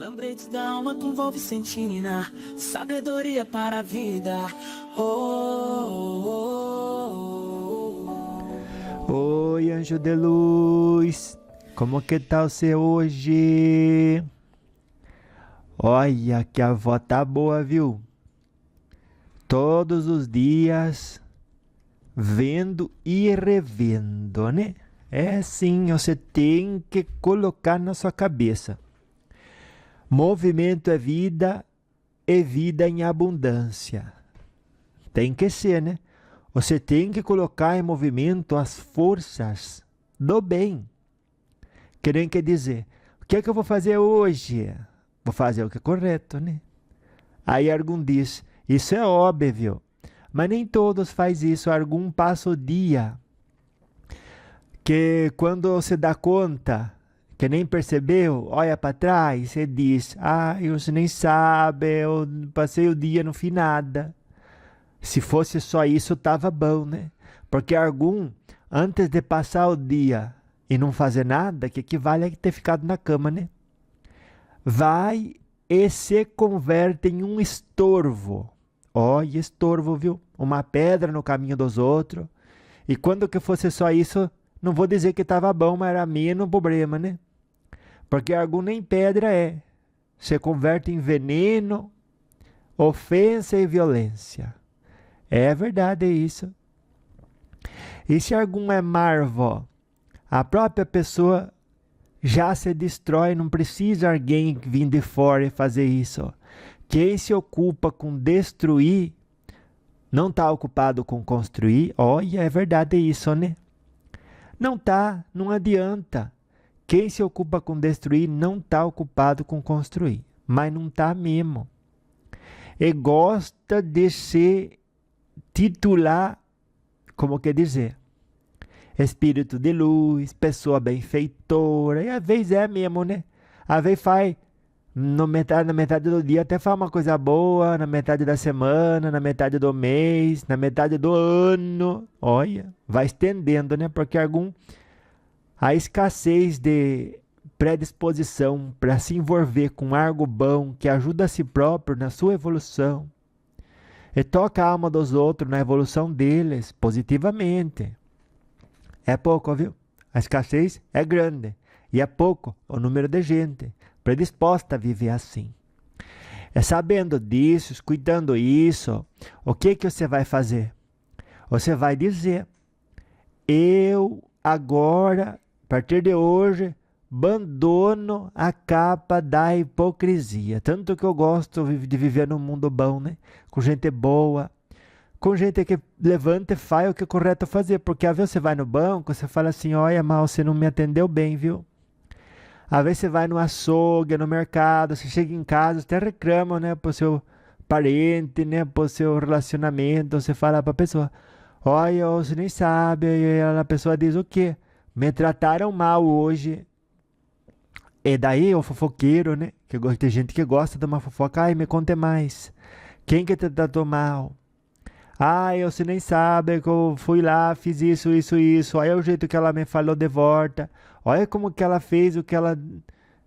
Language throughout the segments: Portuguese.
Lembretes da alma com Vó Vicentina, sabedoria para a vida. Oi, anjo de luz, como que tá você hoje? Olha que a avó tá boa, viu? Todos os dias, vendo e revendo, né? É sim, você tem que colocar na sua cabeça. Movimento é vida e vida em abundância. Tem que ser, né? Você tem que colocar em movimento as forças do bem. Quer dizer, o que é que eu vou fazer hoje? Vou fazer o que é correto, né? Aí algum diz, isso é óbvio, mas nem todos faz isso. Algum passa o dia que quando você dá conta, que nem percebeu, olha para trás e diz, você nem sabe, eu passei o dia, não fiz nada. Se fosse só isso, tava bom, né? Porque algum, antes de passar o dia e não fazer nada, que equivale a ter ficado na cama, né? Vai e se converte em um estorvo. Olha, estorvo, viu? Uma pedra no caminho dos outros. E quando que fosse só isso, não vou dizer que estava bom, mas era menos problema, né? Porque algum nem pedra é. Se converte em veneno, ofensa e violência. É verdade isso. E se algum é marvo, a própria pessoa já se destrói, não precisa alguém vir de fora e fazer isso. Quem se ocupa com destruir, não está ocupado com construir. Olha, é verdade isso, né? Não tá, não adianta. Quem se ocupa com destruir não está ocupado com construir. Mas não está mesmo. E gosta de se titular, como quer dizer, espírito de luz, pessoa benfeitora, e às vezes é mesmo, né? Às vezes faz, na metade do dia até faz uma coisa boa, na metade da semana, na metade do mês, na metade do ano, olha, vai estendendo, né? Porque a escassez de predisposição para se envolver com algo bom que ajuda a si próprio na sua evolução, e toca a alma dos outros na evolução deles positivamente. É pouco, viu? A escassez é grande. E é pouco o número de gente predisposta a viver assim. É sabendo disso, cuidando isso, o que você vai fazer? Você vai dizer, eu agora, a partir de hoje, abandono a capa da hipocrisia. Tanto que eu gosto de viver num mundo bom, né? Com gente boa, com gente que levanta e faz o que é correto fazer. Porque às vezes você vai no banco, você fala assim, olha, mal, você não me atendeu bem, viu? Às vezes você vai no açougue, no mercado, você chega em casa, você até reclama, né, pro seu parente, né, pro seu relacionamento, você fala pra pessoa, olha, você nem sabe, e a pessoa diz o quê? Me trataram mal hoje. E daí o fofoqueiro, né? Que tem gente que gosta de uma fofoca. Ai, me conte mais. Quem que te tratou mal? Ai, você nem sabe que eu fui lá, fiz isso, isso, isso. Olha o jeito que ela me falou de volta. Olha como que ela fez o que ela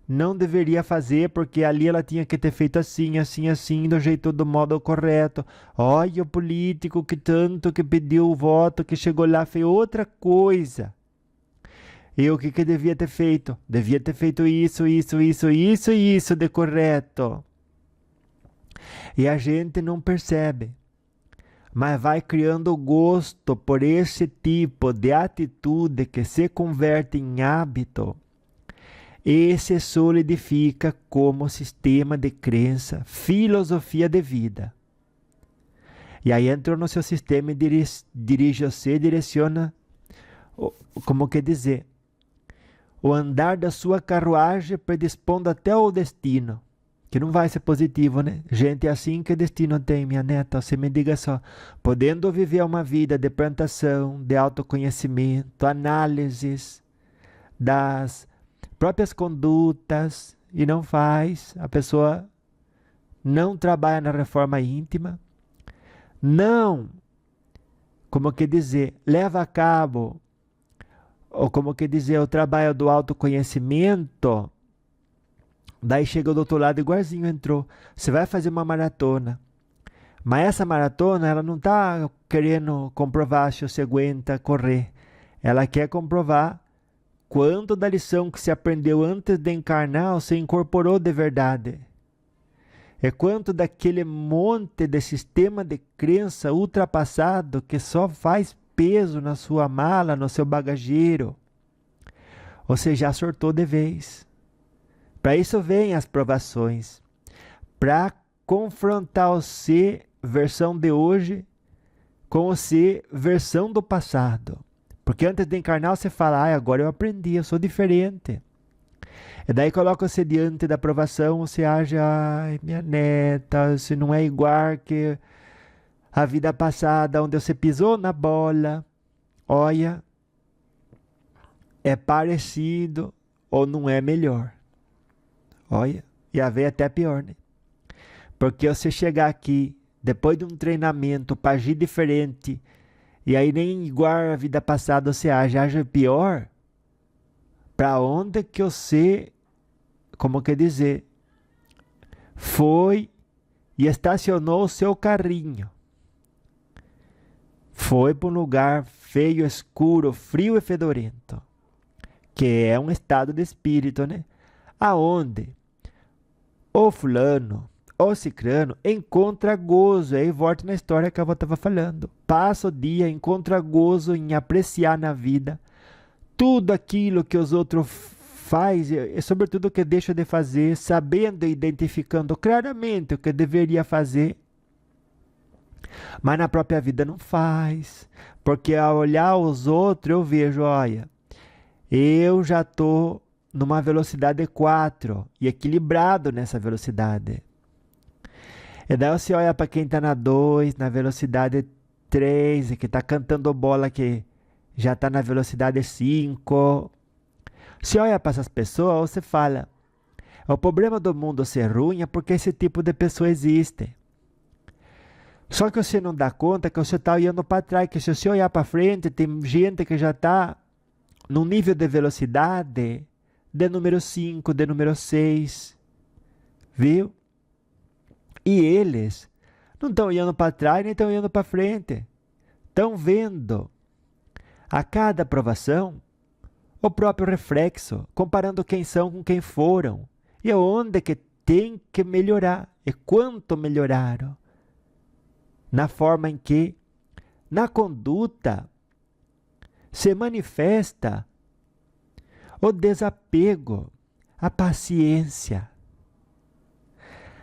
não deveria fazer, porque ali ela tinha que ter feito assim, assim, assim, do jeito, do modo correto. Olha o político que tanto que pediu o voto, que chegou lá, fez outra coisa. E o que devia ter feito? Devia ter feito isso, isso, isso, isso e isso de correto. E a gente não percebe, mas vai criando gosto por esse tipo de atitude que se converte em hábito e se solidifica como sistema de crença, filosofia de vida. E aí entra no seu sistema e dirige você, direciona, como quer dizer, o andar da sua carruagem predispondo até ao destino, que não vai ser positivo, né? Gente assim, que destino tem, minha neta? Você me diga só, podendo viver uma vida de plantação, de autoconhecimento, análises das próprias condutas, e não faz, a pessoa não trabalha na reforma íntima, não, como que dizer, leva a cabo, ou como que dizer, o trabalho do autoconhecimento, Daí chega do outro lado igualzinho entrou. Você vai fazer uma maratona. Mas essa maratona, ela não está querendo comprovar se você aguenta correr. Ela quer comprovar quanto da lição que você aprendeu antes de encarnar você incorporou de verdade. É quanto daquele monte de sistema de crença ultrapassado que só faz peso na sua mala, no seu bagageiro. Você já sortou de vez. Para isso vem as provações. Para confrontar o ser versão de hoje com o ser versão do passado. Porque antes de encarnar você fala, agora eu aprendi, eu sou diferente. E daí coloca você diante da provação, você age, ai minha neta, você não é igual que a vida passada onde você pisou na bola. Olha, é parecido ou não é melhor. Olha, ia ver até pior, né? Porque você chegar aqui, depois de um treinamento para agir diferente, e aí nem igual a vida passada você age pior, para onde que você, como quer dizer, foi e estacionou o seu carrinho? Foi para um lugar feio, escuro, frio e fedorento, que é um estado de espírito, né? Aonde o fulano, o cicrano encontra gozo, aí volta na história que eu estava falando. Passa o dia, encontra gozo em apreciar na vida tudo aquilo que os outros fazem, e sobretudo o que deixa de fazer, sabendo e identificando claramente o que deveria fazer, mas na própria vida não faz. Porque ao olhar os outros eu vejo, olha, eu já estou numa velocidade 4 e equilibrado nessa velocidade. E daí você olha para quem está na 2, na velocidade 3, e que está cantando bola que já está na velocidade 5. Você olha para essas pessoas, você fala, o problema do mundo ser ruim é porque esse tipo de pessoa existe. Só que você não dá conta que você está olhando para trás, que se você olhar para frente, tem gente que já está num nível de velocidade de número 5, de número 6, viu? E eles não estão olhando para trás, nem estão olhando para frente. Estão vendo a cada provação o próprio reflexo, comparando quem são com quem foram. E onde que tem que melhorar, e quanto melhoraram. Na forma em que, na conduta, se manifesta o desapego, a paciência,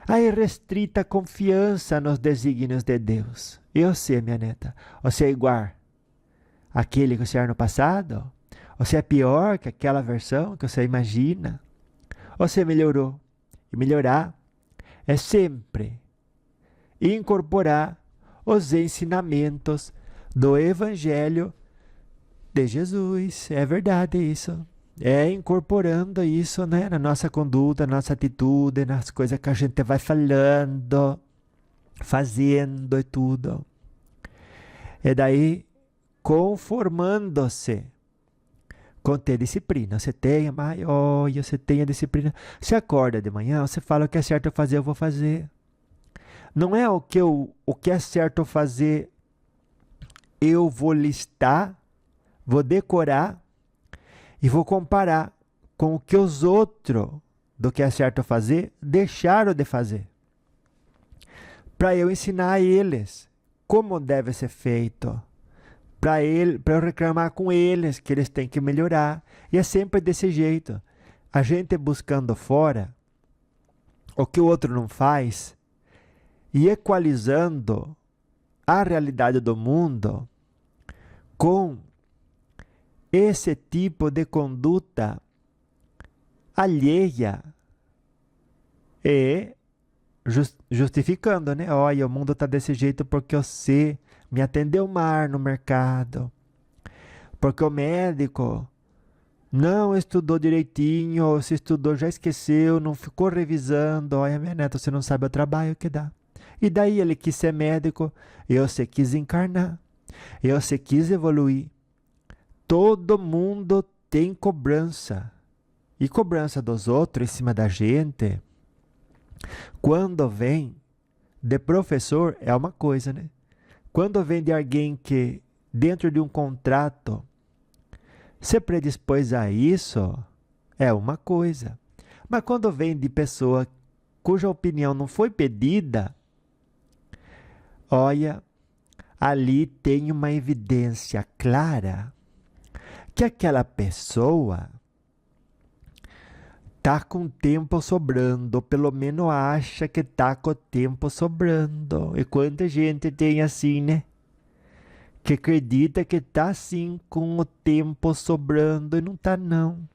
a irrestrita confiança nos desígnios de Deus. E você, minha neta, você é igual àquele que você era no passado? Você é pior que aquela versão que você imagina? Ou você melhorou? E melhorar é sempre incorporar os ensinamentos do Evangelho de Jesus. É verdade isso. É incorporando isso, né, na nossa conduta, na nossa atitude, nas coisas que a gente vai falando, fazendo e tudo. E daí, conformando-se com ter disciplina. Você tem, olha, você tem a disciplina. Você acorda de manhã, você fala o que é certo eu fazer, eu vou fazer. Não é o que é certo fazer, eu vou listar, vou decorar e vou comparar com o que os outros do que é certo fazer deixaram de fazer. Para eu ensinar a eles como deve ser feito. Para eu reclamar com eles que eles têm que melhorar. E é sempre desse jeito. A gente buscando fora o que o outro não faz e equalizando a realidade do mundo com esse tipo de conduta alheia e justificando, né? Olha, o mundo está desse jeito porque você me atendeu mal no mercado, porque o médico não estudou direitinho, ou se estudou já esqueceu, não ficou revisando. Olha, minha neta, você não sabe o trabalho que dá. E daí ele quis ser médico, e você quis encarnar, e você quis evoluir. Todo mundo tem cobrança. E cobrança dos outros em cima da gente, quando vem de professor, é uma coisa, né? Quando vem de alguém que, dentro de um contrato, se predispôs a isso, é uma coisa. Mas quando vem de pessoa cuja opinião não foi pedida, olha, ali tem uma evidência clara que aquela pessoa tá com tempo sobrando, ou pelo menos acha que tá com o tempo sobrando. E quanta gente tem assim, né? Que acredita que tá assim com o tempo sobrando e não tá não.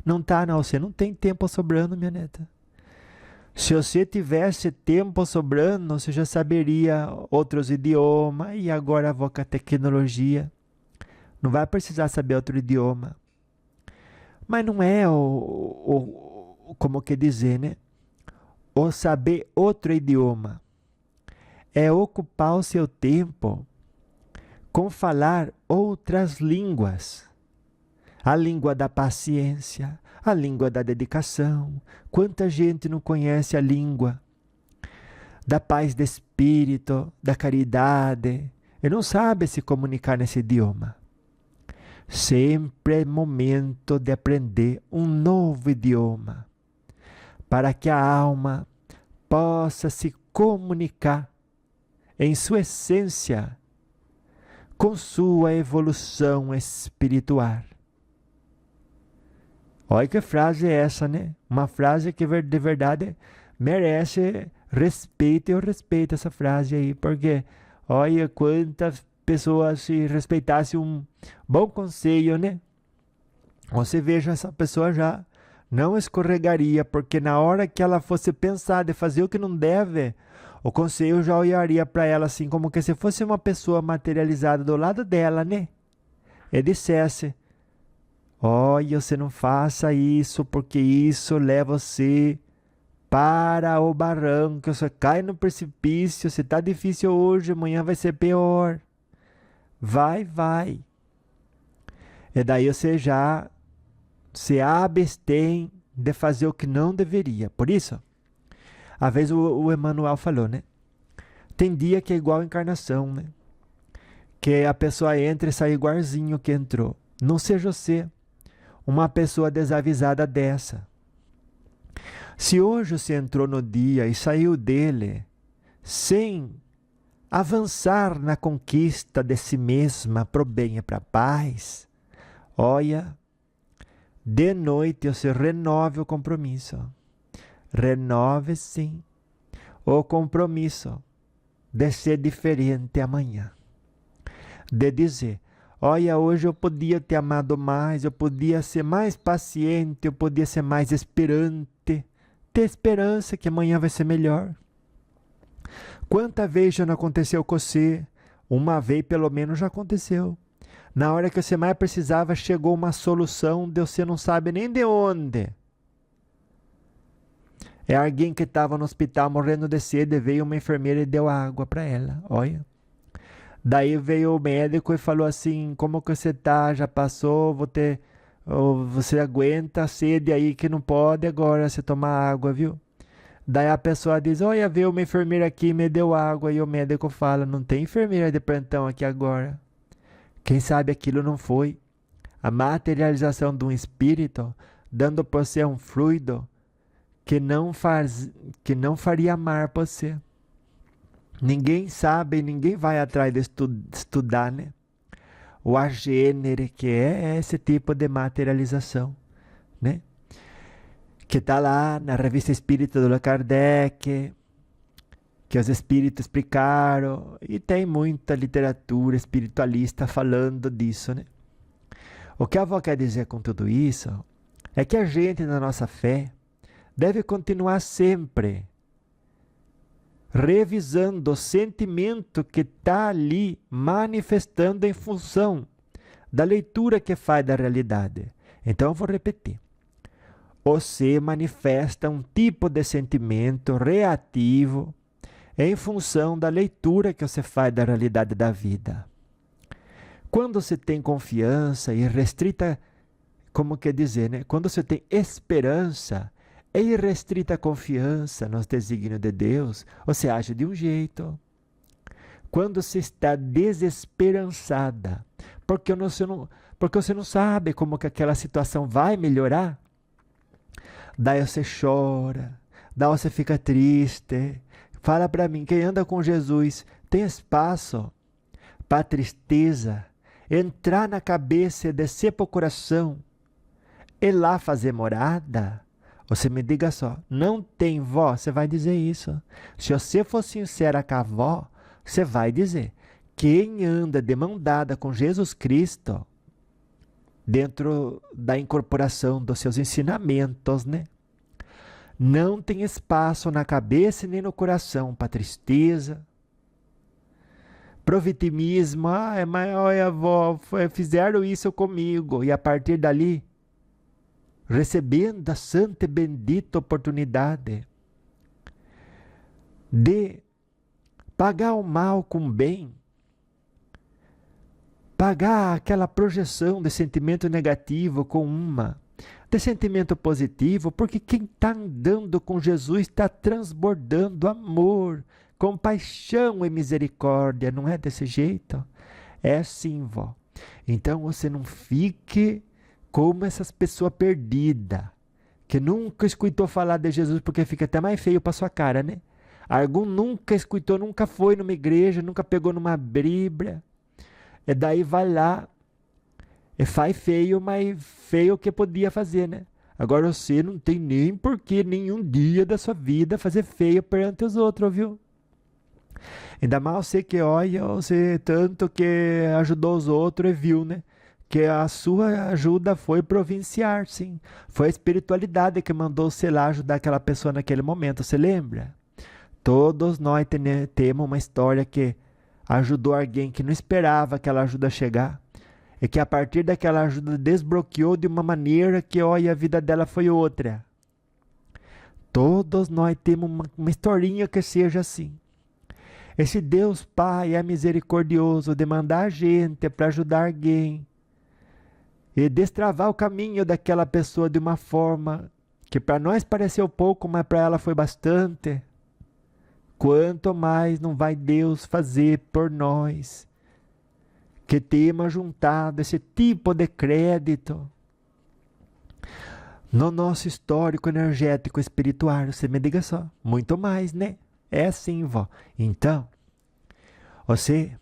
Não tá não, você não tem tempo sobrando, minha neta. Se você tivesse tempo sobrando, você já saberia outros idiomas e agora vou com a tecnologia. Não vai precisar saber outro idioma. Mas não é como que dizer, né? O saber outro idioma. É ocupar o seu tempo com falar outras línguas. A língua da paciência, a língua da dedicação. Quanta gente não conhece a língua da paz de espírito, da caridade, e não sabe se comunicar nesse idioma. Sempre é momento de aprender um novo idioma, para que a alma possa se comunicar em sua essência com sua evolução espiritual. Olha que frase é essa, né? Uma frase que de verdade merece respeito. Eu respeito essa frase aí, porque olha quantas pessoas se respeitasse um bom conselho, né? Você veja, essa pessoa já não escorregaria, porque na hora que ela fosse pensar de fazer o que não deve, o conselho já olharia para ela assim, como que se fosse uma pessoa materializada do lado dela, né? E dissesse: olha, você não faça isso, porque isso leva você para o barranco, você cai no precipício, se tá difícil hoje, amanhã vai ser pior. Vai. E daí você já se abstém de fazer o que não deveria. Por isso, às vezes o Emmanuel falou, né? Tem dia que é igual a encarnação, né? Que a pessoa entra e sai igualzinho que entrou. Não seja você uma pessoa desavisada dessa. Se hoje você entrou no dia e saiu dele sem avançar na conquista de si mesma para o bem e para a paz, olha, de noite você renove o compromisso. Renove sim o compromisso de ser diferente amanhã. De dizer: olha, hoje eu podia ter amado mais, eu podia ser mais paciente, eu podia ser mais esperante. Ter esperança que amanhã vai ser melhor. Quanta vez já não aconteceu com você? Uma vez pelo menos já aconteceu. Na hora que você mais precisava, chegou uma solução, você não sabe nem de onde. É alguém que estava no hospital morrendo de sede, veio uma enfermeira e deu água para ela. Olha. Daí veio o médico e falou assim: como que você tá? Já passou? Você aguenta a sede aí que não pode agora você tomar água, viu? Daí a pessoa diz: olha, veio uma enfermeira aqui e me deu água. E o médico fala: não tem enfermeira de plantão aqui agora. Quem sabe aquilo não foi a materialização de um espírito dando para você um fluido que não faria amar para você. Ninguém sabe, ninguém vai atrás de estudar, né? O agênere, que é esse tipo de materialização, né? Que está lá na revista Espírita do Allan Kardec, que os espíritos explicaram, e tem muita literatura espiritualista falando disso, né? O que a avó quer dizer com tudo isso é que a gente, na nossa fé, deve continuar sempre revisando o sentimento que está ali manifestando em função da leitura que faz da realidade. Então eu vou repetir. Você manifesta um tipo de sentimento reativo em função da leitura que você faz da realidade da vida. Quando você tem confiança e restrita como quer dizer, né? Quando você tem esperança e irrestrita confiança nos desígnios de Deus, você age de um jeito. Quando você está desesperançada, porque você não sabe como que aquela situação vai melhorar, daí você chora, daí você fica triste. Fala para mim, quem anda com Jesus tem espaço para tristeza entrar na cabeça e descer para o coração e lá fazer morada? Você me diga só, não tem vó? Você vai dizer isso. Se você for sincera com a vó, você vai dizer, quem anda de mão dada com Jesus Cristo, dentro da incorporação dos seus ensinamentos, né? Não tem espaço na cabeça nem no coração para tristeza, pro vitimismo. Mas olha, avó, fizeram isso comigo. E a partir dali, recebendo a santa e bendita oportunidade de pagar o mal com o bem, pagar aquela projeção de sentimento negativo com uma de sentimento positivo, porque quem está andando com Jesus está transbordando amor, compaixão e misericórdia. Não é desse jeito? É assim, vó. Então você não fique como essas pessoas perdidas, que nunca escutou falar de Jesus, porque fica até mais feio para sua cara, né? Algum nunca escutou, nunca foi numa igreja, nunca pegou numa Bíblia, e daí vai lá e faz feio, mas feio o que podia fazer, né? Agora você não tem nem porquê, nenhum dia da sua vida, fazer feio perante os outros, viu? Ainda mais você que olha, você tanto que ajudou os outros e viu, né? Que a sua ajuda foi provinciar, sim. Foi a espiritualidade que mandou você lá ajudar aquela pessoa naquele momento, você lembra? Todos nós temos uma história que ajudou alguém que não esperava aquela ajuda chegar. E que a partir daquela ajuda desbloqueou de uma maneira que, olha, a vida dela foi outra. Todos nós temos uma historinha que seja assim. Esse Deus Pai é misericordioso de mandar a gente para ajudar alguém e destravar o caminho daquela pessoa de uma forma que para nós pareceu pouco, mas para ela foi bastante. Quanto mais não vai Deus fazer por nós, que temos juntado esse tipo de crédito no nosso histórico energético espiritual. Você me diga só, muito mais, né? É assim, vó. Então, você,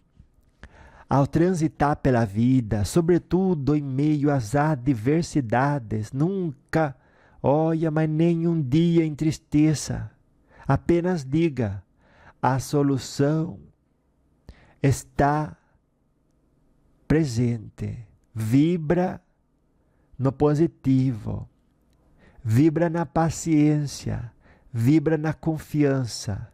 ao transitar pela vida, sobretudo em meio às adversidades, nunca, olha, mas nenhum dia entristeça. Apenas diga, a solução está presente. Vibra no positivo, vibra na paciência, vibra na confiança.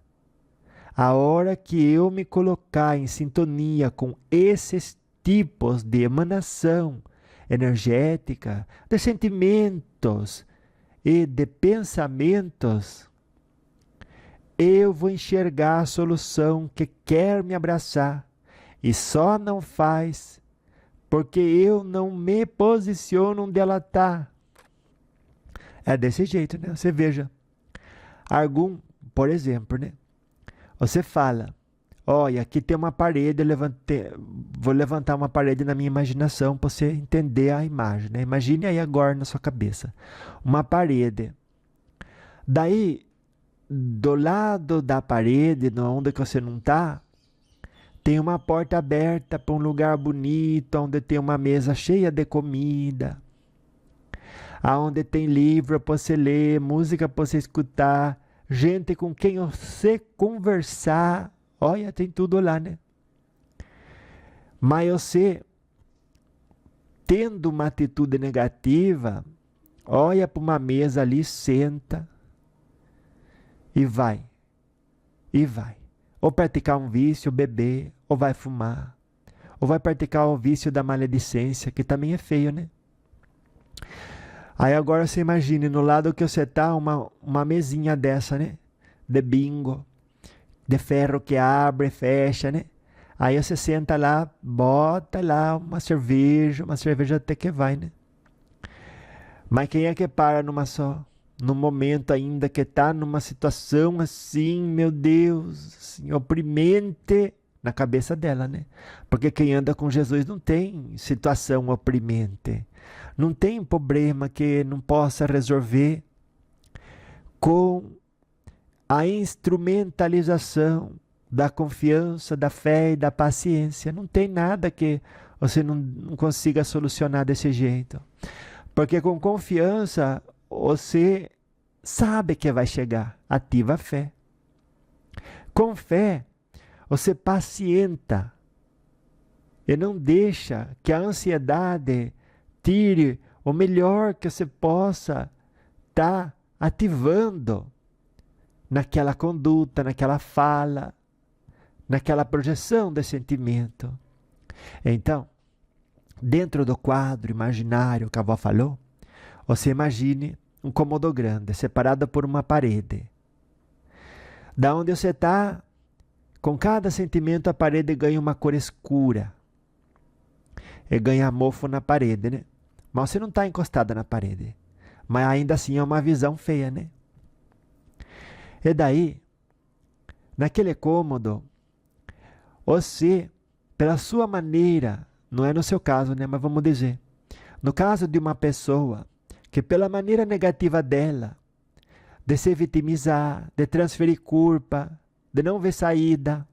A hora que eu me colocar em sintonia com esses tipos de emanação energética, de sentimentos e de pensamentos, eu vou enxergar a solução que quer me abraçar e só não faz porque eu não me posiciono onde ela está. É desse jeito, né? Você veja, por exemplo, né? Você fala, olha, aqui tem uma parede, vou levantar uma parede na minha imaginação para você entender a imagem, né? Imagine aí agora na sua cabeça, uma parede. Daí, do lado da parede, onde que você não está, tem uma porta aberta para um lugar bonito, onde tem uma mesa cheia de comida, onde tem livro para você ler, música para você escutar, gente com quem você conversar. Olha, tem tudo lá, né? Mas você, tendo uma atitude negativa, olha para uma mesa ali, senta e vai. Ou praticar um vício, beber, ou vai fumar, ou vai praticar o vício da maledicência, que também é feio, né? Aí agora você imagine, no lado que você está, uma mesinha dessa, né? De bingo, de ferro que abre e fecha, né? Aí você senta lá, bota lá uma cerveja até que vai, né? Mas quem é que para numa só? No momento ainda que está numa situação assim, meu Deus, assim, oprimente na cabeça dela, né? Porque quem anda com Jesus não tem situação oprimente. Não tem problema que não possa resolver com a instrumentalização da confiança, da fé e da paciência. Não tem nada que você não consiga solucionar desse jeito. Porque com confiança você sabe que vai chegar. Ativa a fé. Com fé, você pacienta e não deixa que a ansiedade tire o melhor que você possa estar ativando naquela conduta, naquela fala, naquela projeção de sentimento. Então, dentro do quadro imaginário que a avó falou, você imagine um cômodo grande, separado por uma parede. Da onde você está, com cada sentimento a parede ganha uma cor escura. E ganha mofo na parede, né? Mas você não está encostada na parede. Mas ainda assim é uma visão feia, né? E daí, naquele cômodo, você, pela sua maneira, não é no seu caso, né? Mas vamos dizer, no caso de uma pessoa que pela maneira negativa dela, de se vitimizar, de transferir culpa, de não ver saída,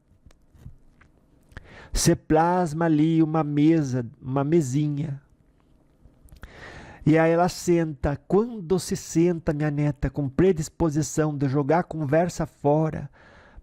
se plasma ali uma mesa, uma mesinha. E aí ela senta. Quando se senta, minha neta, com predisposição de jogar a conversa fora,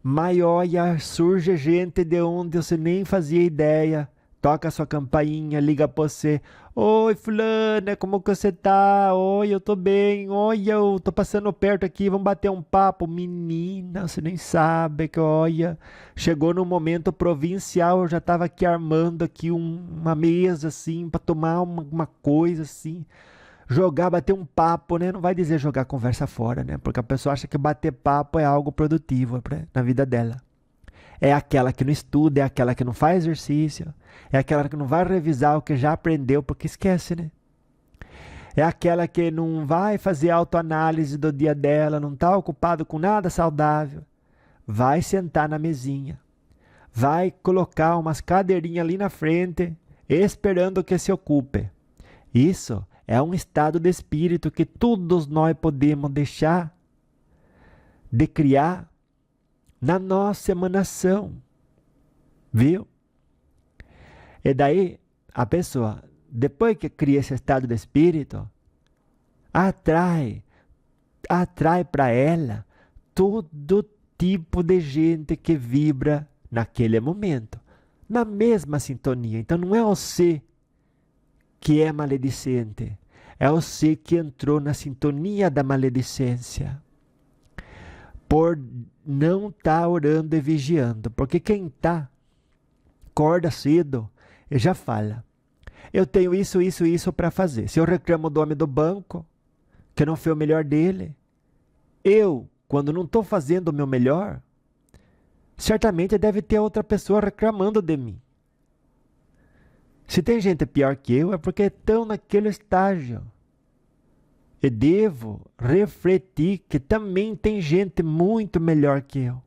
mas olha, surge gente de onde você nem fazia ideia. Toca a sua campainha, liga pra você. Oi, fulana, como que você tá? Oi, eu tô bem. Olha, eu tô passando perto aqui, vamos bater um papo. Menina, você nem sabe que, olha, chegou no momento provincial, eu já tava aqui armando aqui uma mesa, assim, pra tomar uma coisa, assim. Jogar, bater um papo, né? Não vai dizer jogar conversa fora, né? Porque a pessoa acha que bater papo é algo produtivo, né? Na vida dela. É aquela que não estuda, é aquela que não faz exercício, é aquela que não vai revisar o que já aprendeu, porque esquece, né? É aquela que não vai fazer autoanálise do dia dela, não está ocupado com nada saudável. Vai sentar na mesinha, vai colocar umas cadeirinhas ali na frente, esperando que se ocupe. Isso é um estado de espírito que todos nós podemos deixar de criar na nossa emanação, viu? E daí a pessoa, depois que cria esse estado de espírito, atrai para ela todo tipo de gente que vibra naquele momento, na mesma sintonia. Então não é você que é maledicente, é você que entrou na sintonia da maledicência por não estar orando e vigiando. Porque quem está, acorda cedo e já fala, eu tenho isso para fazer. Se eu reclamo do homem do banco, que não foi o melhor dele, eu, quando não estou fazendo o meu melhor, certamente deve ter outra pessoa reclamando de mim. Se tem gente pior que eu, é porque estão naquele estágio. E devo refletir que também tem gente muito melhor que eu.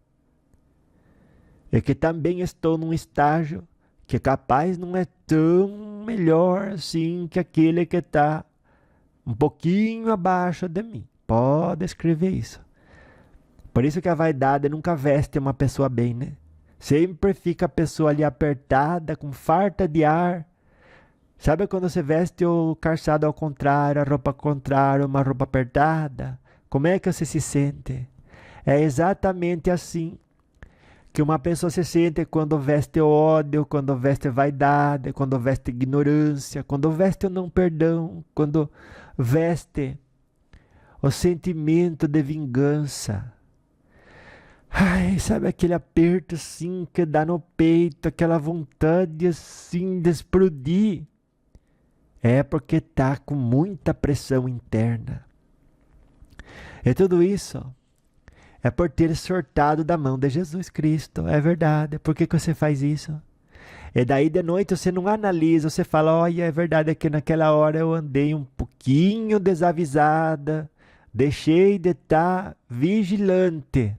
E que também estou num estágio que capaz não é tão melhor assim que aquele que está um pouquinho abaixo de mim. Pode escrever isso. Por isso que a vaidade nunca veste uma pessoa bem, né? Sempre fica a pessoa ali apertada, com farta de ar. Sabe quando você veste o calçado ao contrário, a roupa ao contrário, uma roupa apertada? Como é que você se sente? É exatamente assim que uma pessoa se sente quando veste ódio, quando veste vaidade, quando veste ignorância, quando veste o não perdão, quando veste o sentimento de vingança. Ai, sabe aquele aperto assim que dá no peito, aquela vontade assim de explodir? É porque está com muita pressão interna. E tudo isso é por ter sortado da mão de Jesus Cristo. É verdade. Por que você faz isso? E daí de noite você não analisa, você fala, olha, é verdade que naquela hora eu andei um pouquinho desavisada, deixei de estar vigilante.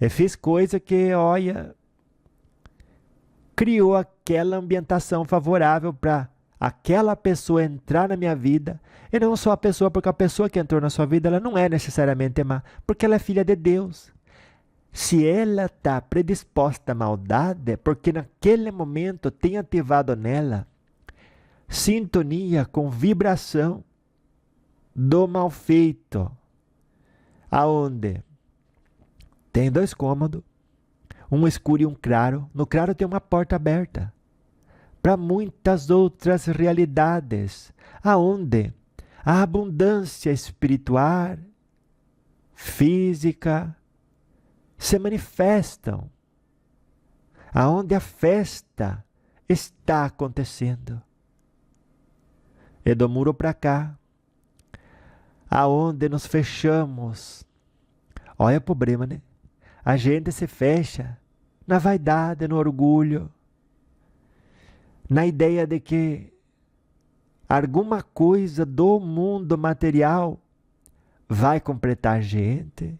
E fiz coisa que, olha, criou aquela ambientação favorável para aquela pessoa entrar na minha vida. E não só a pessoa, porque a pessoa que entrou na sua vida, ela não é necessariamente má, porque ela é filha de Deus. Se ela está predisposta à maldade, é porque naquele momento tem ativado nela sintonia com vibração do mal feito. Aonde tem 2 cômodos, um escuro e um claro. No claro tem uma porta aberta para muitas outras realidades, aonde a abundância espiritual, física, se manifestam, aonde a festa está acontecendo. E do muro para cá, aonde nos fechamos, olha o problema, né? A gente se fecha na vaidade, no orgulho, na ideia de que alguma coisa do mundo material vai completar a gente.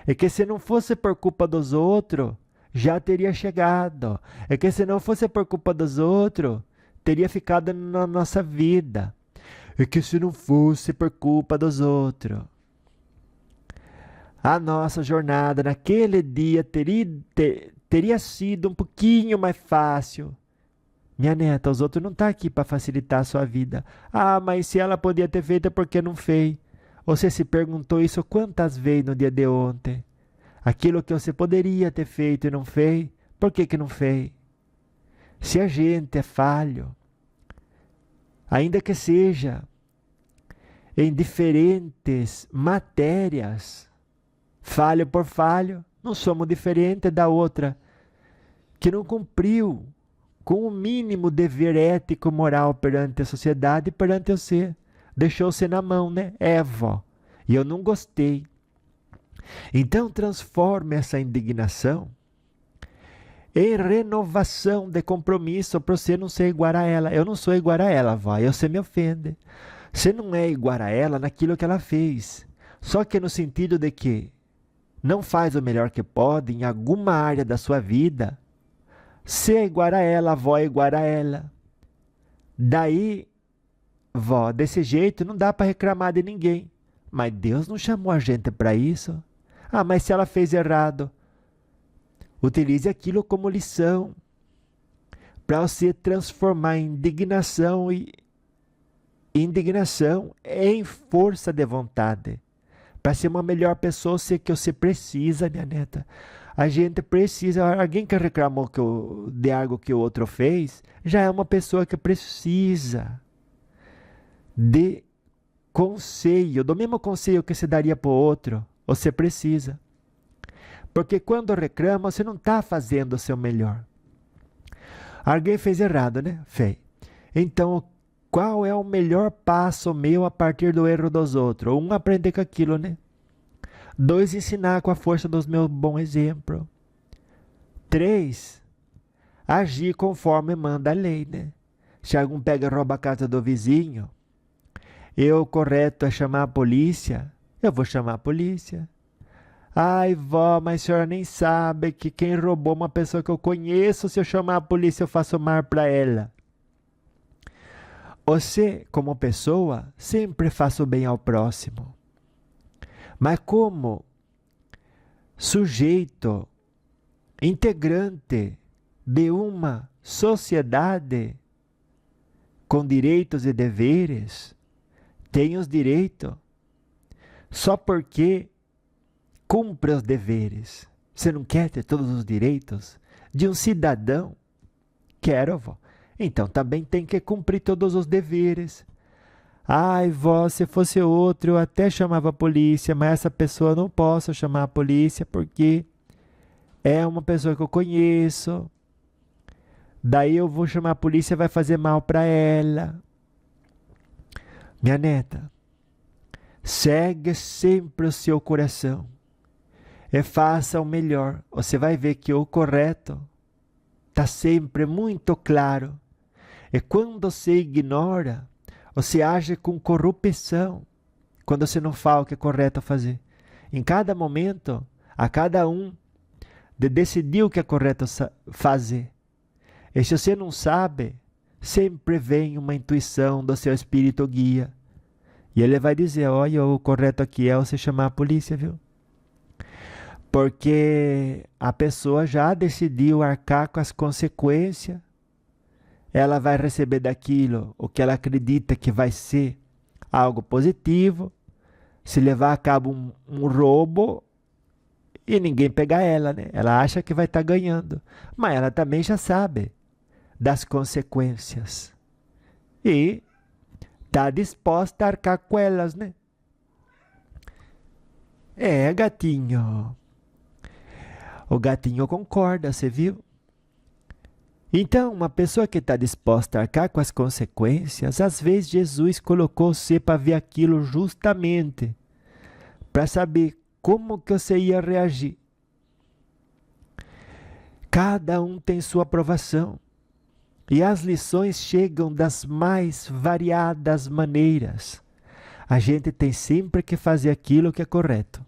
É que se não fosse por culpa dos outros, já teria chegado. É que se não fosse por culpa dos outros, teria ficado na nossa vida. É que se não fosse por culpa dos outros, a nossa jornada naquele dia teria sido um pouquinho mais fácil. Minha neta, os outros não estão aqui para facilitar a sua vida. Ah, mas se ela podia ter feito, por que não fez? Você se perguntou isso quantas vezes no dia de ontem? Aquilo que você poderia ter feito e não fez, por que não fez? Se a gente é falho, ainda que seja em diferentes matérias, falho por falho, não somos diferentes da outra, que não cumpriu com o mínimo dever ético moral perante a sociedade e perante você. Deixou-se na mão, né? Eva. E eu não gostei. Então transforme essa indignação em renovação de compromisso para você não ser igual a ela. Eu não sou igual a ela, vó. Você me ofende. Você não é igual a ela naquilo que ela fez. Só que no sentido de que não faz o melhor que pode em alguma área da sua vida. Você é igual a ela, a vó é igual a ela. Daí, vó, desse jeito não dá para reclamar de ninguém. Mas Deus não chamou a gente para isso. Ah, mas se ela fez errado, utilize aquilo como lição para você transformar a indignação em força de vontade. Para ser uma melhor pessoa, sei que você precisa, minha neta. A gente precisa. Alguém que reclamou de algo que o outro fez, já é uma pessoa que precisa de conselho, do mesmo conselho que se daria para o outro, você precisa. Porque quando reclama, você não está fazendo o seu melhor. Alguém fez errado, né? Fez. Então, qual é o melhor passo meu a partir do erro dos outros? 1, aprender com aquilo, né? 2, ensinar com a força dos meus bons exemplos. 3, agir conforme manda a lei, né? Se algum pega e rouba a casa do vizinho, o correto é chamar a polícia, eu vou chamar a polícia. Ai, vó, mas a senhora nem sabe que quem roubou uma pessoa que eu conheço, se eu chamar a polícia eu faço mal para ela. Você, como pessoa, sempre faça o bem ao próximo. Mas como sujeito, integrante de uma sociedade com direitos e deveres, tem os direitos só porque cumpre os deveres. Você não quer ter todos os direitos de um cidadão? Quero, vó. Então também tem que cumprir todos os deveres. Ai, vó, se fosse outro, eu até chamava a polícia, mas essa pessoa não posso chamar a polícia porque é uma pessoa que eu conheço. Daí eu vou chamar a polícia e vai fazer mal para ela. Minha neta, segue sempre o seu coração e faça o melhor. Você vai ver que o correto está sempre muito claro. E quando você ignora, você age com corrupção, quando você não faz o que é correto fazer. Em cada momento, a cada um, de decidir o que é correto fazer. E se você não sabe, sempre vem uma intuição do seu espírito guia. E ele vai dizer, olha, o correto aqui é você chamar a polícia, viu? Porque a pessoa já decidiu arcar com as consequências. Ela vai receber daquilo o que ela acredita que vai ser algo positivo. Se levar a cabo um roubo e ninguém pegar ela, né? Ela acha que vai estar ganhando. Mas ela também já sabe das consequências. E está disposta a arcar com elas, né? É, gatinho. O gatinho concorda, você viu? Então, uma pessoa que está disposta a arcar com as consequências, às vezes Jesus colocou você para ver aquilo justamente para saber como que você ia reagir. Cada um tem sua aprovação. E as lições chegam das mais variadas maneiras. A gente tem sempre que fazer aquilo que é correto.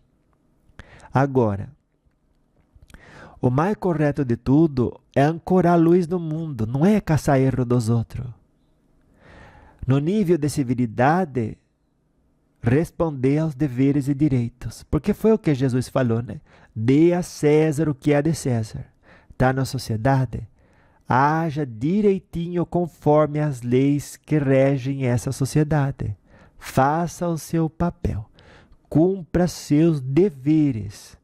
Agora, o mais correto de tudo é ancorar a luz no mundo, não é caçar erro dos outros. No nível de civilidade, responder aos deveres e direitos. Porque foi o que Jesus falou, né? Dê a César o que é de César. Está na sociedade? Haja direitinho conforme as leis que regem essa sociedade. Faça o seu papel. Cumpra seus deveres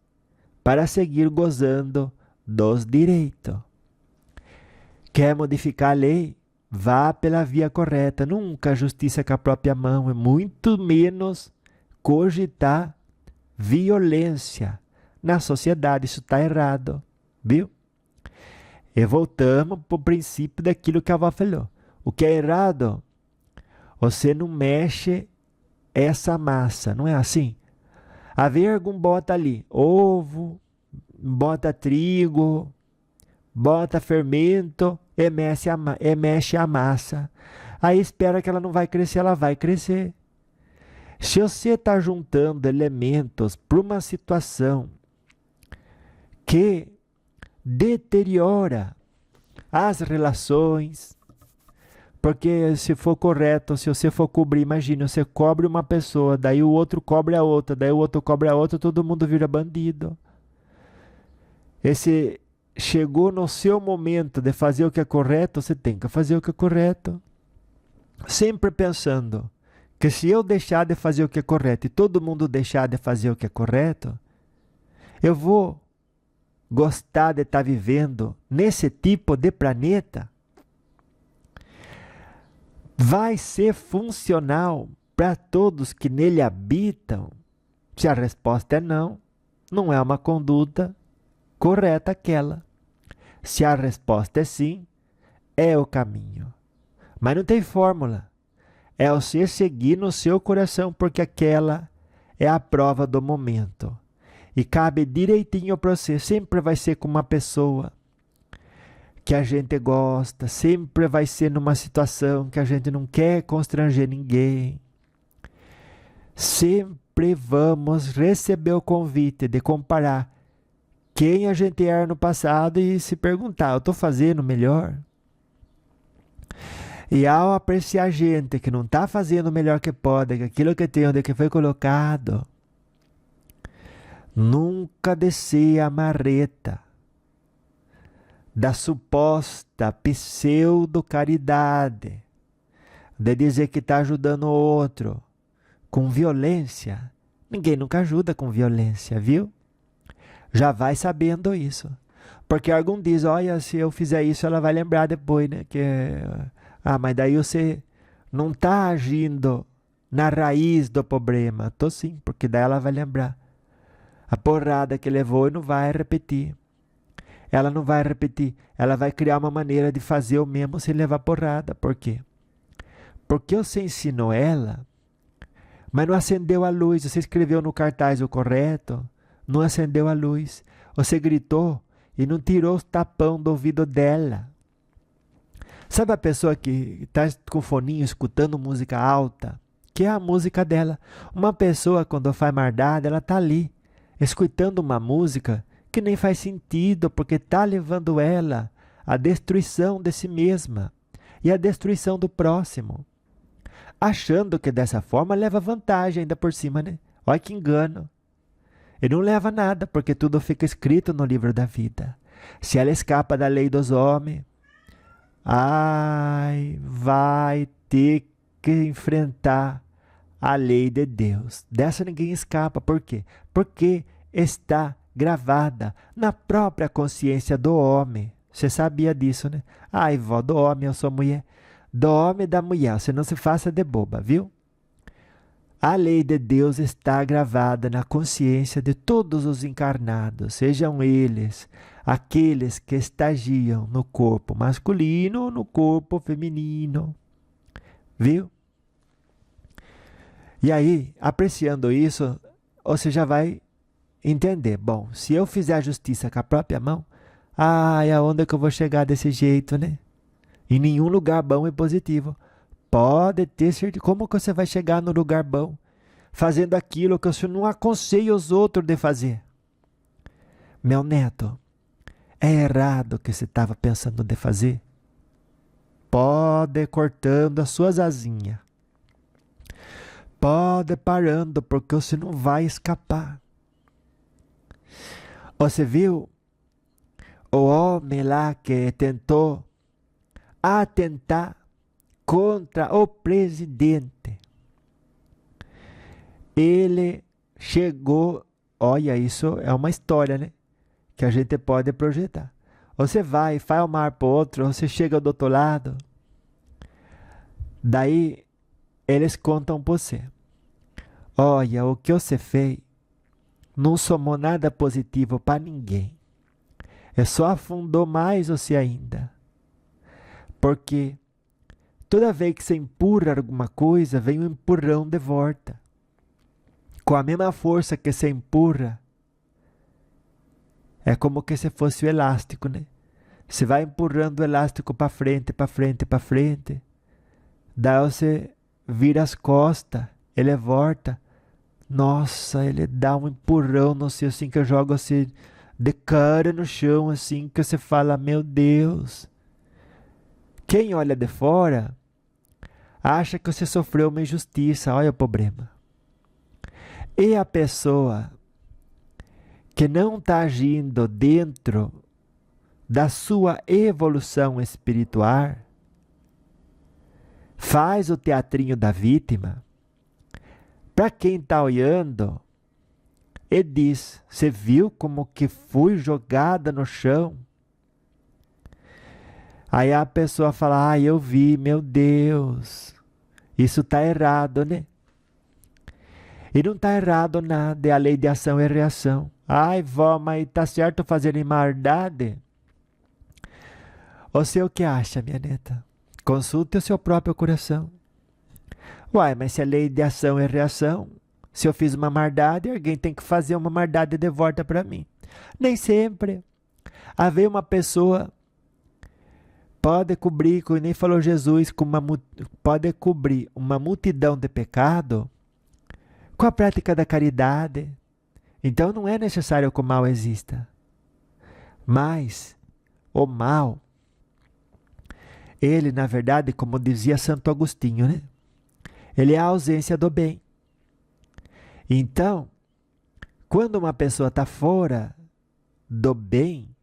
para seguir gozando dos direitos. Quer modificar a lei? Vá pela via correta. Nunca justiça com a própria mão, e muito menos cogitar violência na sociedade. Isso está errado, viu? E voltamos para o princípio daquilo que a avó falou. O que é errado, você não mexe essa massa, não é assim? A Vergum bota ali ovo, bota trigo, bota fermento e mexe a massa. Aí espera que ela não vai crescer, ela vai crescer. Se você está juntando elementos para uma situação que deteriora as relações, porque se for correto, se você for cobrir, imagine, você cobre uma pessoa, daí o outro cobre a outra, daí o outro cobre a outra, todo mundo vira bandido. Esse chegou no seu momento de fazer o que é correto, você tem que fazer o que é correto. Sempre pensando que se eu deixar de fazer o que é correto e todo mundo deixar de fazer o que é correto, eu vou gostar de estar vivendo nesse tipo de planeta? Vai ser funcional para todos que nele habitam? Se a resposta é não, não é uma conduta correta aquela. Se a resposta é sim, é o caminho. Mas não tem fórmula. É você seguir no seu coração, porque aquela é a prova do momento. E cabe direitinho para você. Sempre vai ser com uma pessoa que a gente gosta. Sempre vai ser numa situação que a gente não quer constranger ninguém. Sempre vamos receber o convite de comparar quem a gente era no passado e se perguntar, eu estou fazendo melhor? E ao apreciar gente que não está fazendo o melhor que pode, que aquilo que tem, onde que foi colocado, nunca descer a marreta da suposta pseudo-caridade, de dizer que está ajudando o outro com violência. Ninguém nunca ajuda com violência, viu? Já vai sabendo isso. Porque algum diz, olha, se eu fizer isso, ela vai lembrar depois, né? Mas daí você não está agindo na raiz do problema. Tô sim, porque daí ela vai lembrar. A porrada que levou e não vai repetir. Ela não vai repetir. Ela vai criar uma maneira de fazer o mesmo sem levar porrada. Por quê? Porque você ensinou ela, mas não acendeu a luz. Você escreveu no cartaz o correto, não acendeu a luz. Você gritou e não tirou os tapão do ouvido dela. Sabe a pessoa que está com foninho escutando música alta? Que é a música dela. Uma pessoa, quando faz maldade, ela está ali, escutando uma música que nem faz sentido, porque está levando ela à destruição de si mesma e à destruição do próximo. Achando que dessa forma leva vantagem ainda por cima, né? Olha que engano. E não leva nada, porque tudo fica escrito no livro da vida. Se ela escapa da lei dos homens, vai ter que enfrentar a lei de Deus. Dessa ninguém escapa. Por quê? Porque está gravada na própria consciência do homem. Você sabia disso, né? Ai, vó, do homem eu sou mulher. Do homem e da mulher, você não se faça de boba, viu? A lei de Deus está gravada na consciência de todos os encarnados, sejam eles aqueles que estagiam no corpo masculino ou no corpo feminino. Viu? E aí, apreciando isso, você já vai entender. Bom, se eu fizer a justiça com a própria mão, aonde é que eu vou chegar desse jeito, né? Em nenhum lugar bom e positivo. Pode ter certeza. Como que você vai chegar no lugar bom? Fazendo aquilo que você não aconselha os outros de fazer. Meu neto, é errado o que você estava pensando de fazer? Pode ir cortando as suas asinhas. Pode ir parando, porque você não vai escapar. Você viu o homem lá que tentou atentar contra o presidente? Ele chegou, olha, isso é uma história, né? Que a gente pode projetar. Você vai, faz o mar para o outro, você chega do outro lado. Daí, eles contam para você. Olha, o que você fez não somou nada positivo para ninguém. Só afundou mais você ainda. Porque toda vez que você empurra alguma coisa, vem um empurrão de volta. Com a mesma força que você empurra, é como que se fosse o elástico, né? Você vai empurrando o elástico para frente, para frente, para frente. Daí você vira as costas, ele volta. Nossa, ele dá um empurrão no seu, assim, que joga você de cara no chão, assim, que você fala, meu Deus. Quem olha de fora acha que você sofreu uma injustiça, olha o problema. E a pessoa que não está agindo dentro da sua evolução espiritual, faz o teatrinho da vítima, para quem está olhando, e diz, você viu como que fui jogada no chão? Aí a pessoa fala, eu vi, meu Deus, isso está errado, né? E não está errado nada, é a lei de ação e reação. Ai, vó, mas está certo fazer maldade? Você o que acha, minha neta? Consulte o seu próprio coração. Uai, mas se é lei de ação e reação, se eu fiz uma maldade, alguém tem que fazer uma maldade de volta para mim. Nem sempre. Haver uma pessoa pode cobrir, como nem falou Jesus, pode cobrir uma multidão de pecado com a prática da caridade. Então não é necessário que o mal exista. Mas o mal, ele na verdade, como dizia Santo Agostinho, né? Ele é a ausência do bem. Então, quando uma pessoa está fora do bem,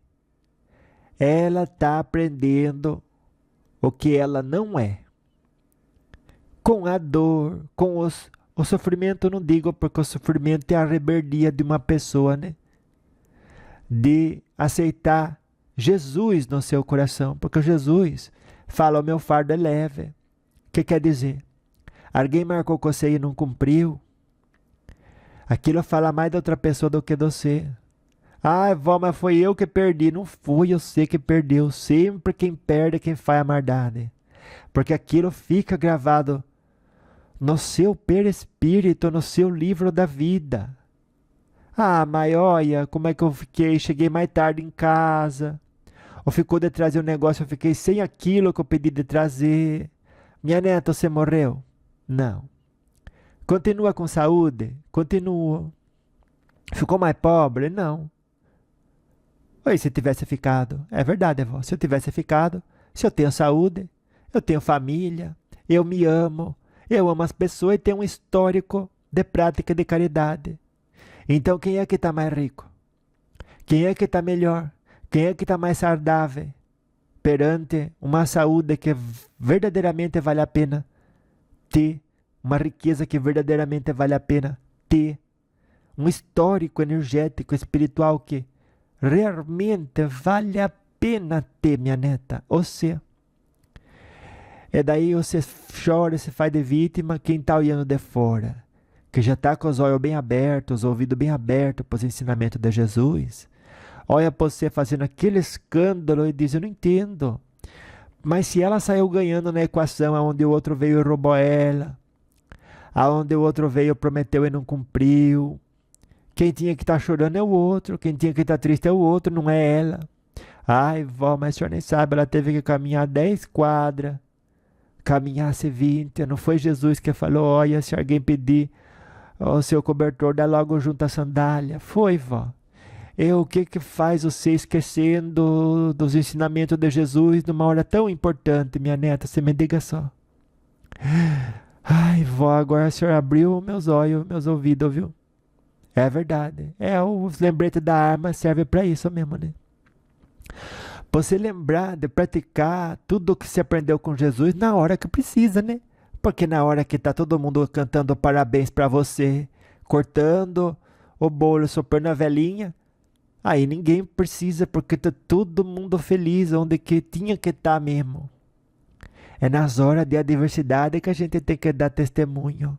ela está aprendendo o que ela não é. Com a dor, com o sofrimento, não digo, porque o sofrimento é a rebeldia de uma pessoa, né? De aceitar Jesus no seu coração, porque Jesus fala, o meu fardo é leve. O que quer dizer? Alguém marcou com você e não cumpriu? Aquilo fala mais da outra pessoa do que de você. Vó, mas foi eu que perdi. Não fui você que perdeu. Sempre quem perde é quem faz a maldade. Porque aquilo fica gravado no seu perispírito, no seu livro da vida. Ah, mas olha, como é que eu fiquei? Cheguei mais tarde em casa. Ou ficou de trazer um negócio, eu fiquei sem aquilo que eu pedi de trazer. Minha neta, você morreu? Não. Continua com saúde? Continua. Ficou mais pobre? Não. Oi, se tivesse ficado. É verdade, avó. Se eu tivesse ficado, se eu tenho saúde, eu tenho família, eu me amo, eu amo as pessoas e tenho um histórico de prática de caridade. Então quem é que está mais rico? Quem é que está melhor? Quem é que está mais saudável perante uma saúde que verdadeiramente vale a pena ter, uma riqueza que verdadeiramente vale a pena ter, um histórico energético, espiritual que realmente vale a pena ter, minha neta? Você. E daí você chora, se faz de vítima, quem está olhando de fora, que já está com os olhos bem abertos, os ouvidos bem abertos para os ensinamentos de Jesus, olha para você fazendo aquele escândalo e diz, eu não entendo. Mas se ela saiu ganhando na equação, aonde o outro veio e roubou ela, aonde o outro veio, prometeu e não cumpriu, quem tinha que estar chorando é o outro, quem tinha que estar triste é o outro, não é ela. Ai, vó, mas o senhor nem sabe, ela teve que caminhar 10 quadras, caminhasse 20, não foi Jesus que falou, olha, se alguém pedir o seu cobertor, dá logo junto a sandália. Foi, vó. E o que faz você esquecendo dos ensinamentos de Jesus numa hora tão importante, minha neta? Você me diga só. Ai, vó, agora o senhor abriu meus olhos, meus ouvidos, viu? É verdade. Os lembretes da arma servem para isso mesmo, né? Você lembrar de praticar tudo o que você aprendeu com Jesus na hora que precisa, né? Porque na hora que tá todo mundo cantando parabéns para você, cortando o bolo, soprando a velhinha, aí ninguém precisa, porque tá todo mundo feliz, onde que tinha que estar mesmo. É nas horas de adversidade que a gente tem que dar testemunho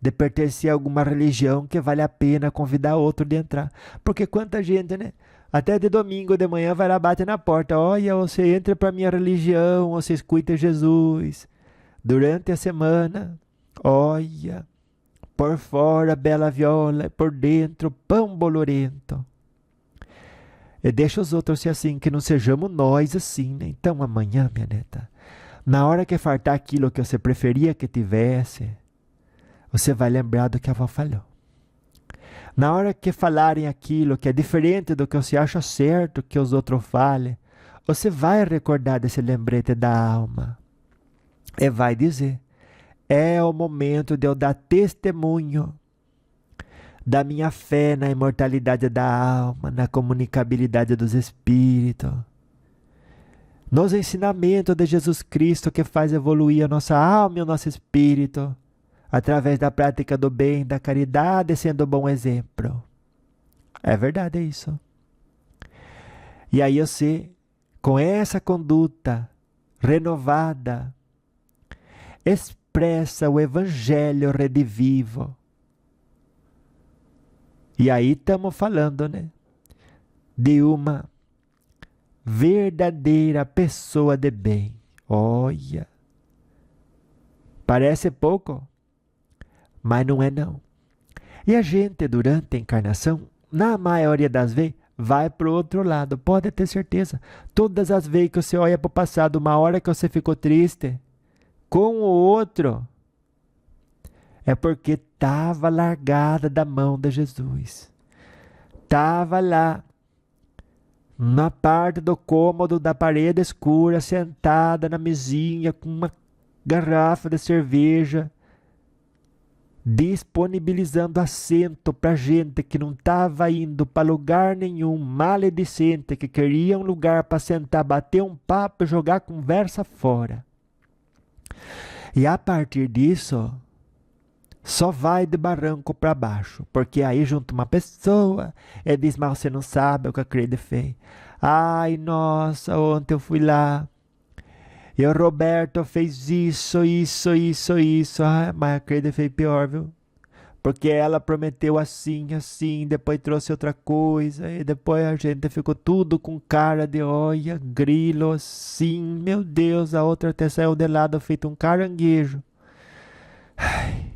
de pertencer a alguma religião que vale a pena convidar outro de entrar. Porque quanta gente, né? Até de domingo de manhã vai lá, bate na porta. Olha, você entra para minha religião, você escuta Jesus. Durante a semana, olha, por fora bela viola, por dentro pão bolorento. E deixa os outros ser assim, que não sejamos nós assim, né? Então amanhã, minha neta, na hora que fartar aquilo que você preferia que tivesse, você vai lembrar do que a avó falou. Na hora que falarem aquilo que é diferente do que você acha certo que os outros falem, você vai recordar desse lembrete da alma. E vai dizer, é o momento de eu dar testemunho da minha fé na imortalidade da alma, na comunicabilidade dos espíritos, nos ensinamentos de Jesus Cristo que faz evoluir a nossa alma e o nosso espírito, através da prática do bem, da caridade, sendo um bom exemplo. É verdade, é isso. E aí você, com essa conduta renovada, expressa o evangelho redivivo. E aí estamos falando, né? De uma verdadeira pessoa de bem. Olha, parece pouco, mas não é não. E a gente, durante a encarnação, na maioria das vezes, vai para o outro lado. Pode ter certeza. Todas as vezes que você olha para o passado, uma hora que você ficou triste com o outro, é porque estava largada da mão de Jesus. Estava lá, na parte do cômodo da parede escura, sentada na mesinha com uma garrafa de cerveja, disponibilizando assento para gente que não estava indo para lugar nenhum, maledicente, que queria um lugar para sentar, bater um papo e jogar a conversa fora. E a partir disso, só vai de barranco para baixo, porque aí junta uma pessoa e diz, mas você não sabe o que a Crede fez. Ai, nossa, ontem eu fui lá e o Roberto fez isso. Ai, mas a Crede fez pior, viu? Porque ela prometeu assim, depois trouxe outra coisa, e depois a gente ficou tudo com cara de olha, grilo, assim, meu Deus, a outra até saiu de lado feito um caranguejo. Ai.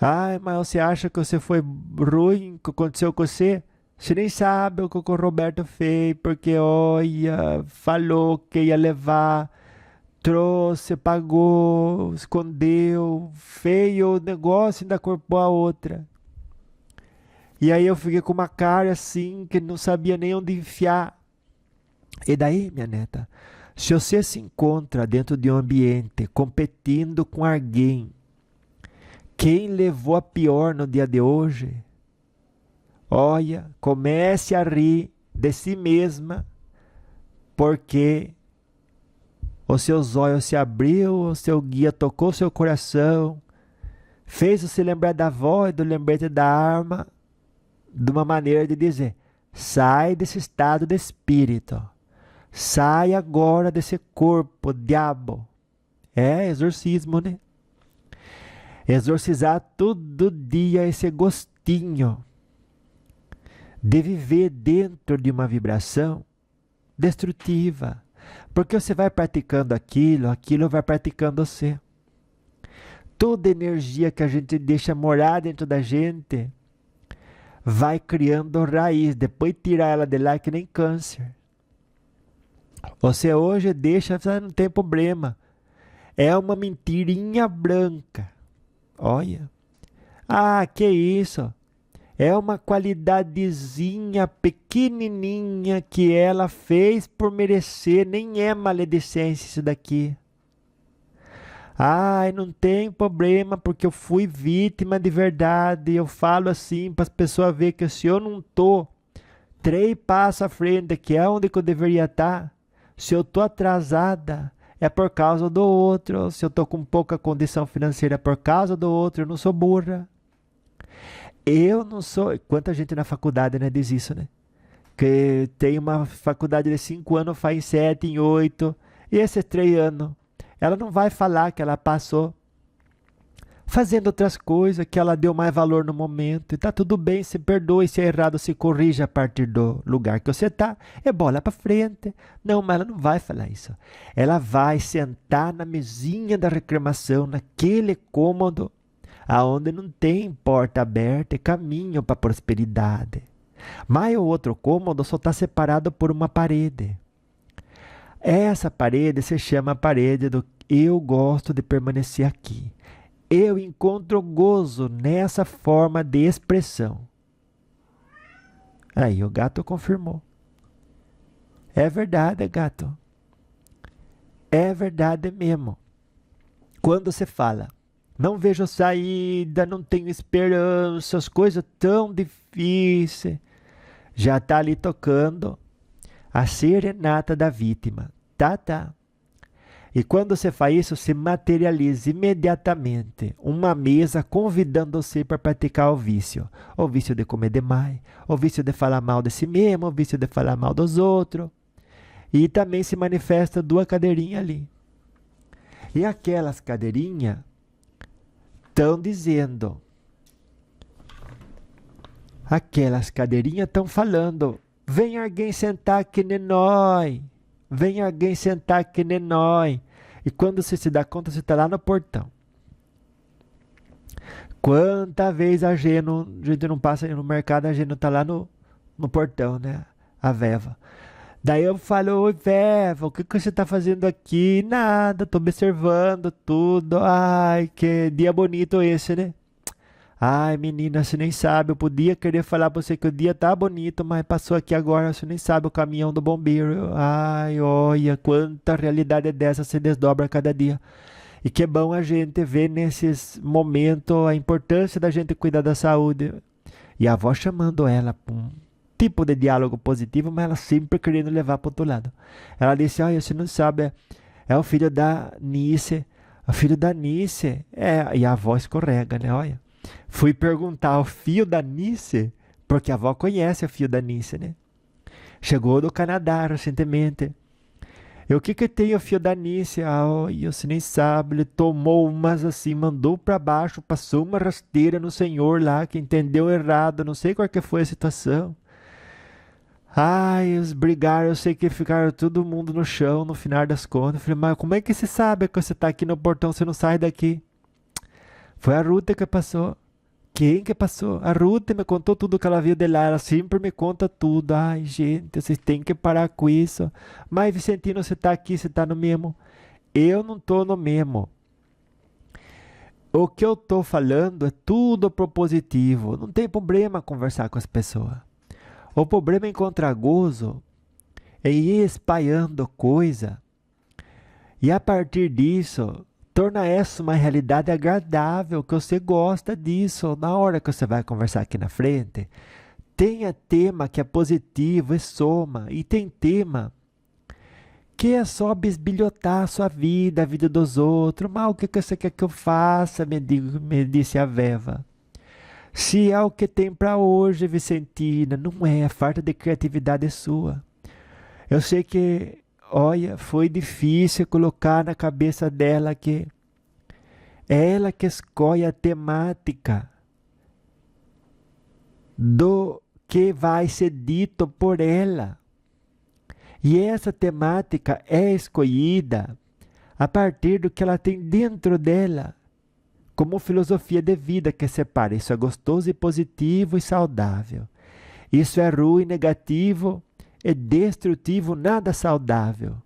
Ai, mas você acha que você foi ruim, que aconteceu com você? Você nem sabe o que o Roberto fez, porque olha, falou que ia levar, trouxe, pagou, escondeu, feio o negócio e ainda corpou a outra. E aí eu fiquei com uma cara assim, que não sabia nem onde enfiar. E daí, minha neta, se você se encontra dentro de um ambiente competindo com alguém, quem levou a pior no dia de hoje, olha, comece a rir de si mesma, porque os seus olhos se abriu, o seu guia tocou seu coração, fez você lembrar da voz, do lembrete da arma, de uma maneira de dizer: sai desse estado de espírito, sai agora desse corpo, diabo. É exorcismo, né? Exorcizar todo dia esse gostinho de viver dentro de uma vibração destrutiva. Porque você vai praticando aquilo, aquilo vai praticando você. Toda energia que a gente deixa morar dentro da gente vai criando raiz. Depois tirar ela de lá que nem câncer. Você hoje deixa, não tem problema. É uma mentirinha branca. Olha. Ah, que isso? É uma qualidadezinha pequenininha que ela fez por merecer. Nem é maledicência isso daqui. Ai, não tem problema porque eu fui vítima de verdade. Eu falo assim para as pessoas verem que se eu não tô 3 passos à frente, que é onde que eu deveria estar, se eu tô atrasada, é por causa do outro. Se eu tô com pouca condição financeira, é por causa do outro. Eu não sou burra. Eu não sou... Quanta gente na faculdade, né, diz isso, né? Que tem uma faculdade de 5 anos, faz em 7, em 8. E esses 3 anos, ela não vai falar que ela passou fazendo outras coisas, que ela deu mais valor no momento. E tá tudo bem, se perdoe, se é errado, se corrija a partir do lugar que você tá. É bola pra frente. Não, mas ela não vai falar isso. Ela vai sentar na mesinha da reclamação, naquele cômodo, aonde não tem porta aberta e caminho para prosperidade. Mas o outro cômodo só está separado por uma parede. Essa parede se chama a parede do eu gosto de permanecer aqui. Eu encontro gozo nessa forma de expressão. Aí o gato confirmou. É verdade, gato. É verdade mesmo. Quando você fala, não vejo saída, não tenho esperança, as coisas tão difíceis, já está ali tocando a serenata da vítima. Tá. E quando você faz isso, se materializa imediatamente uma mesa convidando você para praticar o vício. O vício de comer demais, o vício de falar mal de si mesmo, o vício de falar mal dos outros. E também se manifesta 2 cadeirinhas ali. E aquelas cadeirinhas estão dizendo, aquelas cadeirinhas estão falando, vem alguém sentar aqui nem nós. Vem alguém sentar aqui nem nós. E quando você se dá conta, você está lá no portão. Quanta vez a gente não passa no mercado, a gente não está lá no portão, né? A Veva. Daí eu falo, oi Veva, o que você está fazendo aqui? Nada, estou observando tudo. Ai, que dia bonito esse, né? Ai, menina, você nem sabe, eu podia querer falar pra você que o dia tá bonito, mas passou aqui agora, você nem sabe o caminhão do bombeiro. Ai, olha, quanta realidade dessa se desdobra a cada dia. E que bom a gente ver nesses momentos a importância da gente cuidar da saúde. E a avó chamando ela para um tipo de diálogo positivo, mas ela sempre querendo levar para outro lado. Ela disse, olha, você não sabe, é o filho da Nice. O filho da Nice, e a avó escorrega, né, olha. Fui perguntar ao fio da Nice, porque a avó conhece o fio da Nice, né? Chegou do Canadá recentemente. E o que tem o fio da Nice? Você nem sabe, ele tomou umas assim, mandou para baixo, passou uma rasteira no senhor lá, que entendeu errado, não sei qual que foi a situação. Ai, eles brigaram, eu sei que ficaram todo mundo no chão no final das contas. Eu falei, mas como é que você sabe que você tá aqui no portão, você não sai daqui? Foi a Ruta que passou. Quem que passou? A Ruth me contou tudo que ela viu de lá. Ela sempre me conta tudo. Ai, gente, vocês têm que parar com isso. Mas, Vicentino, você tá aqui, você tá no mesmo. Eu não tô no mesmo. O que eu tô falando é tudo propositivo. Não tem problema conversar com as pessoas. O problema é encontrar gozo, é ir espalhando coisa. E a partir disso, torna essa uma realidade agradável, que você gosta disso. Na hora que você vai conversar aqui na frente, tenha tema que é positivo e soma. E tem tema que é só bisbilhotar a sua vida, a vida dos outros. Mas o que você quer que eu faça? Me disse a Veva. Se é o que tem para hoje, Vicentina, não é. A falta de criatividade é sua. Eu sei que, olha, foi difícil colocar na cabeça dela que é ela que escolhe a temática do que vai ser dito por ela. E essa temática é escolhida a partir do que ela tem dentro dela, como filosofia de vida que separa. Isso é gostoso e positivo e saudável. Isso é ruim, negativo e destrutivo, nada saudável.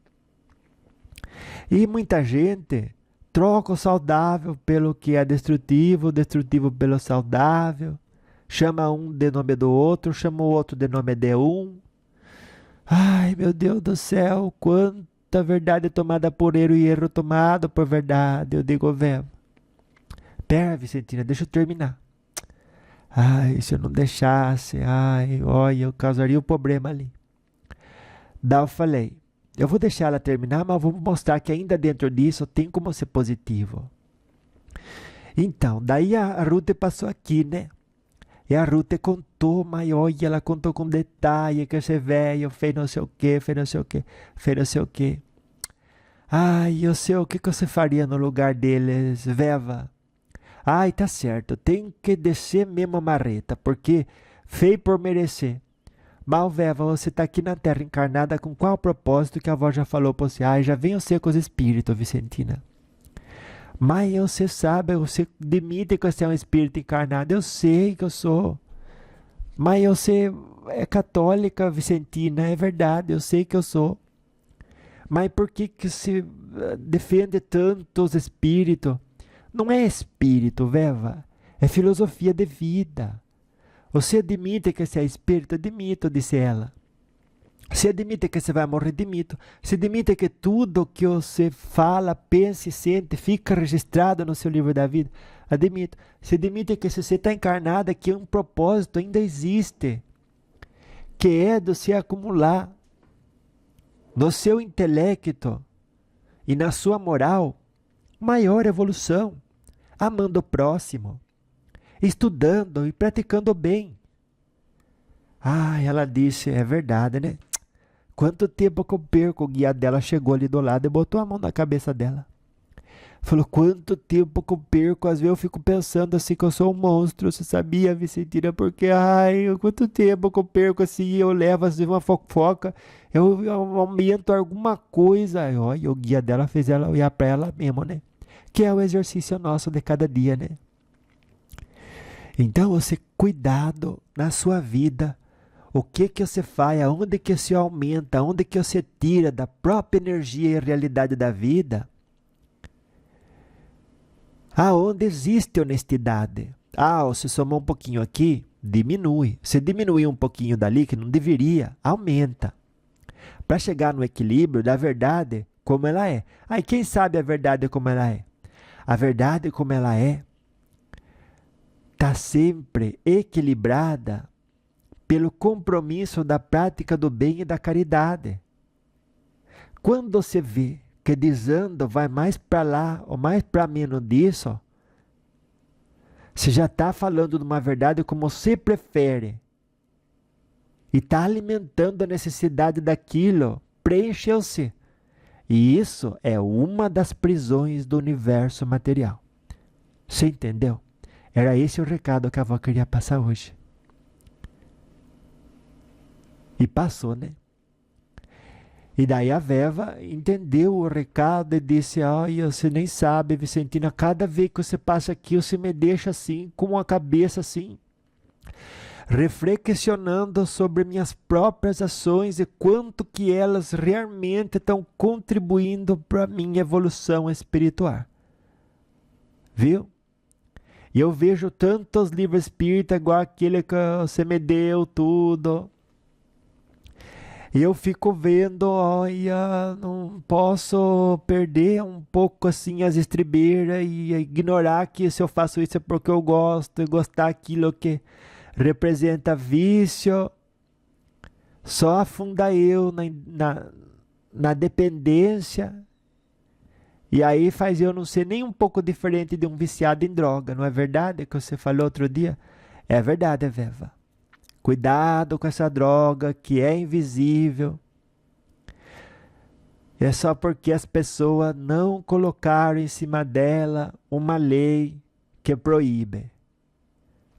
E muita gente troca o saudável pelo que é destrutivo, o destrutivo pelo saudável. Chama um de nome do outro, chama o outro de nome de um. Ai, meu Deus do céu, quanta verdade tomada por erro e erro tomado por verdade. Eu digo, Veva. Pera, Vicentina, deixa eu terminar. Ai, se eu não deixasse, ai, olha, eu causaria um problema ali. Daí eu falei, eu vou deixar ela terminar, mas vou mostrar que ainda dentro disso tem como ser positivo. Então, daí a Ruth passou aqui, né? E a Ruth contou, mas olha, ela contou com detalhe que esse velho fez não sei o que, fez não sei o que, fez não sei o que. Ai, eu sei o que você faria no lugar deles, Veva. Ai, tá certo, tem que descer mesmo a marreta, porque feio por merecer. Mal, Veva, você tá aqui na Terra encarnada com qual propósito que a avó já falou pra você? Ai, já venham ser com os espíritos, Vicentina. Mas você sabe, você admite que você é um espírito encarnado. Eu sei que eu sou. Mas você é católica, Vicentina, é verdade, eu sei que eu sou. Mas por que você defende tanto os espíritos? Não é espírito, Veva. É filosofia de vida. Você admite que você é espírito? Admito, disse ela. Você admite que você vai morrer? Admito. Você admite que tudo que você fala, pensa e sente fica registrado no seu livro da vida? Admito. Você admite que se você está encarnado, que um propósito ainda existe, que é de se acumular no seu intelecto e na sua moral maior evolução, amando o próximo, estudando e praticando o bem. Ah, ela disse, é verdade, né? Quanto tempo que eu perco, o guia dela chegou ali do lado e botou a mão na cabeça dela. Falou, quanto tempo que eu perco, às vezes eu fico pensando assim que eu sou um monstro, você sabia, Vicentina? Porque, ai, quanto tempo que eu perco assim, eu levo assim uma fofoca, eu aumento alguma coisa. E, olha, o guia dela fez ela olhar pra ela mesmo, né? Que é o exercício nosso de cada dia, né? Então, você, cuidado na sua vida. O que você faz, aonde que você aumenta, aonde que você tira da própria energia e realidade da vida, aonde existe honestidade. Ah, você somou um pouquinho aqui, diminui. Se diminuir um pouquinho dali, que não deveria, aumenta. Para chegar no equilíbrio da verdade como ela é. Aí quem sabe a verdade como ela é? A verdade como ela é está sempre equilibrada pelo compromisso da prática do bem e da caridade. Quando você vê que desanda, vai mais para lá ou mais para menos disso, você já está falando de uma verdade como você prefere. E está alimentando a necessidade daquilo, preencheu-se. E isso é uma das prisões do universo material. Você entendeu? Era esse o recado que a avó queria passar hoje. E passou, né? E daí a Veva entendeu o recado e disse: olha, você nem sabe, Vicentina, cada vez que você passa aqui, você me deixa assim, com a cabeça assim, reflexionando sobre minhas próprias ações e quanto que elas realmente estão contribuindo para a minha evolução espiritual. Viu? E eu vejo tantos livros espíritas igual aquele que você me deu, tudo. E eu fico vendo, olha, não posso perder um pouco assim as estribeiras e ignorar que se eu faço isso é porque eu gosto, e gostar aquilo que representa vício, só afunda eu na dependência. E aí faz eu não ser nem um pouco diferente de um viciado em droga, não é verdade que você falou outro dia? É verdade, Veva. Cuidado com essa droga que é invisível. É só porque as pessoas não colocaram em cima dela uma lei que proíbe.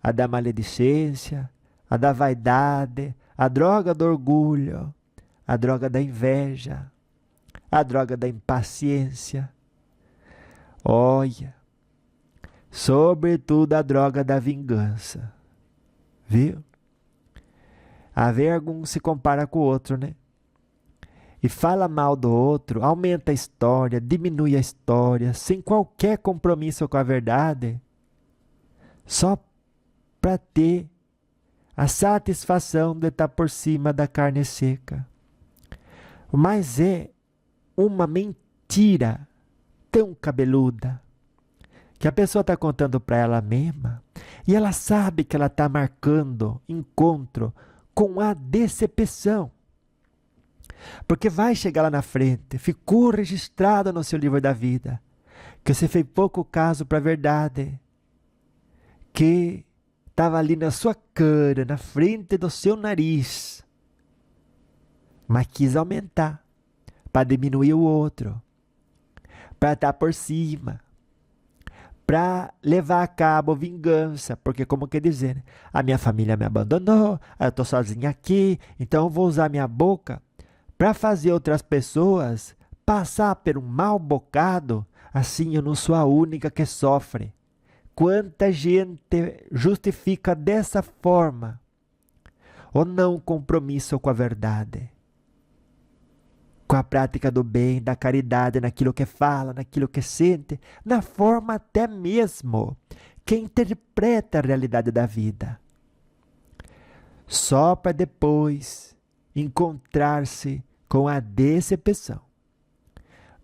A da maledicência, a da vaidade, a droga do orgulho, a droga da inveja, a droga da impaciência. Olha, sobretudo a droga da vingança. Viu? A ver algum se compara com o outro, né? E fala mal do outro, aumenta a história, diminui a história, sem qualquer compromisso com a verdade, só para ter a satisfação de estar por cima da carne seca. Mas é uma mentira tão cabeluda que a pessoa está contando para ela mesma e ela sabe que ela está marcando encontro com a decepção. Porque vai chegar lá na frente, ficou registrado no seu livro da vida, que você fez pouco caso para a verdade, que estava ali na sua cara, na frente do seu nariz, mas quis aumentar, para diminuir o outro, para estar por cima, para levar a cabo vingança, porque como quer dizer, a minha família me abandonou, eu estou sozinha aqui, então eu vou usar minha boca para fazer outras pessoas passar por um mau bocado, assim eu não sou a única que sofre. Quanta gente justifica dessa forma o não compromisso com a verdade, com a prática do bem, da caridade, naquilo que fala, naquilo que sente, na forma até mesmo que interpreta a realidade da vida. Só para depois encontrar-se com a decepção.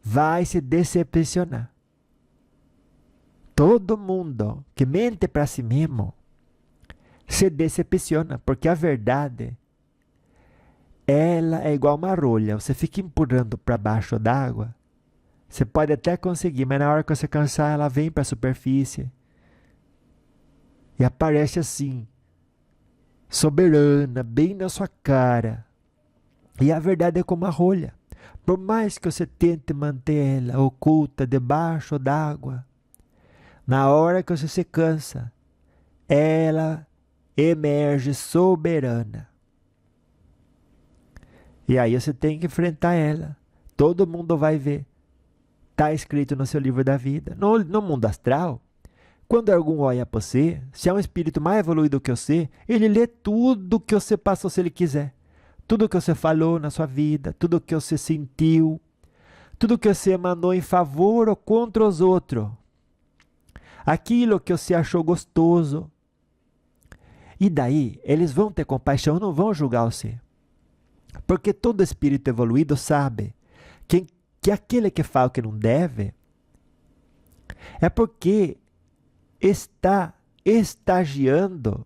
Vai se decepcionar. Todo mundo que mente para si mesmo se decepciona, porque a verdade ela é igual uma rolha, você fica empurrando para baixo d'água, você pode até conseguir, mas na hora que você cansar, ela vem para a superfície e aparece assim, soberana, bem na sua cara. E a verdade é como a rolha, por mais que você tente manter ela oculta debaixo d'água, na hora que você se cansa, ela emerge soberana. E aí você tem que enfrentar ela. Todo mundo vai ver. Está escrito no seu livro da vida. No mundo astral, quando algum olha para você, se é um espírito mais evoluído que você, ele lê tudo que você passou se ele quiser. Tudo que você falou na sua vida, tudo que você sentiu, tudo que você emanou em favor ou contra os outros. Aquilo que você achou gostoso. E daí, eles vão ter compaixão, não vão julgar você. Porque todo espírito evoluído sabe que aquele que fala que não deve é porque está estagiando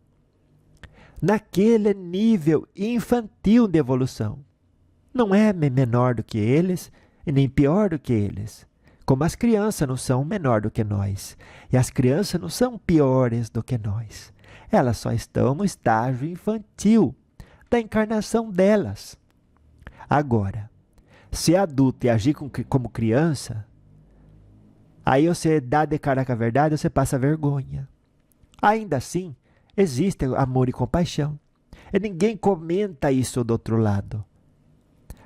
naquele nível infantil de evolução. Não é menor do que eles e nem pior do que eles. Como as crianças não são menor do que nós. E as crianças não são piores do que nós. Elas só estão no estágio infantil da encarnação delas. Agora, ser adulto e agir como criança, aí você dá de cara com a verdade, você passa vergonha. Ainda assim, existe amor e compaixão. E ninguém comenta isso do outro lado.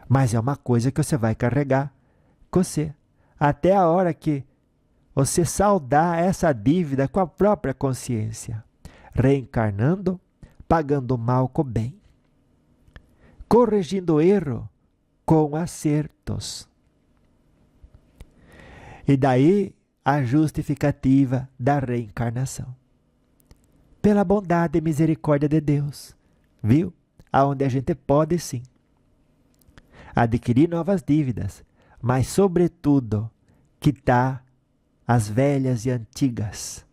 Mas é uma coisa que você vai carregar com você. Até a hora que você saldar essa dívida com a própria consciência. Reencarnando, pagando o mal com o bem. Corrigindo o erro com acertos. E daí a justificativa da reencarnação. Pela bondade e misericórdia de Deus. Viu? Aonde a gente pode sim adquirir novas dívidas, mas sobretudo quitar as velhas e antigas.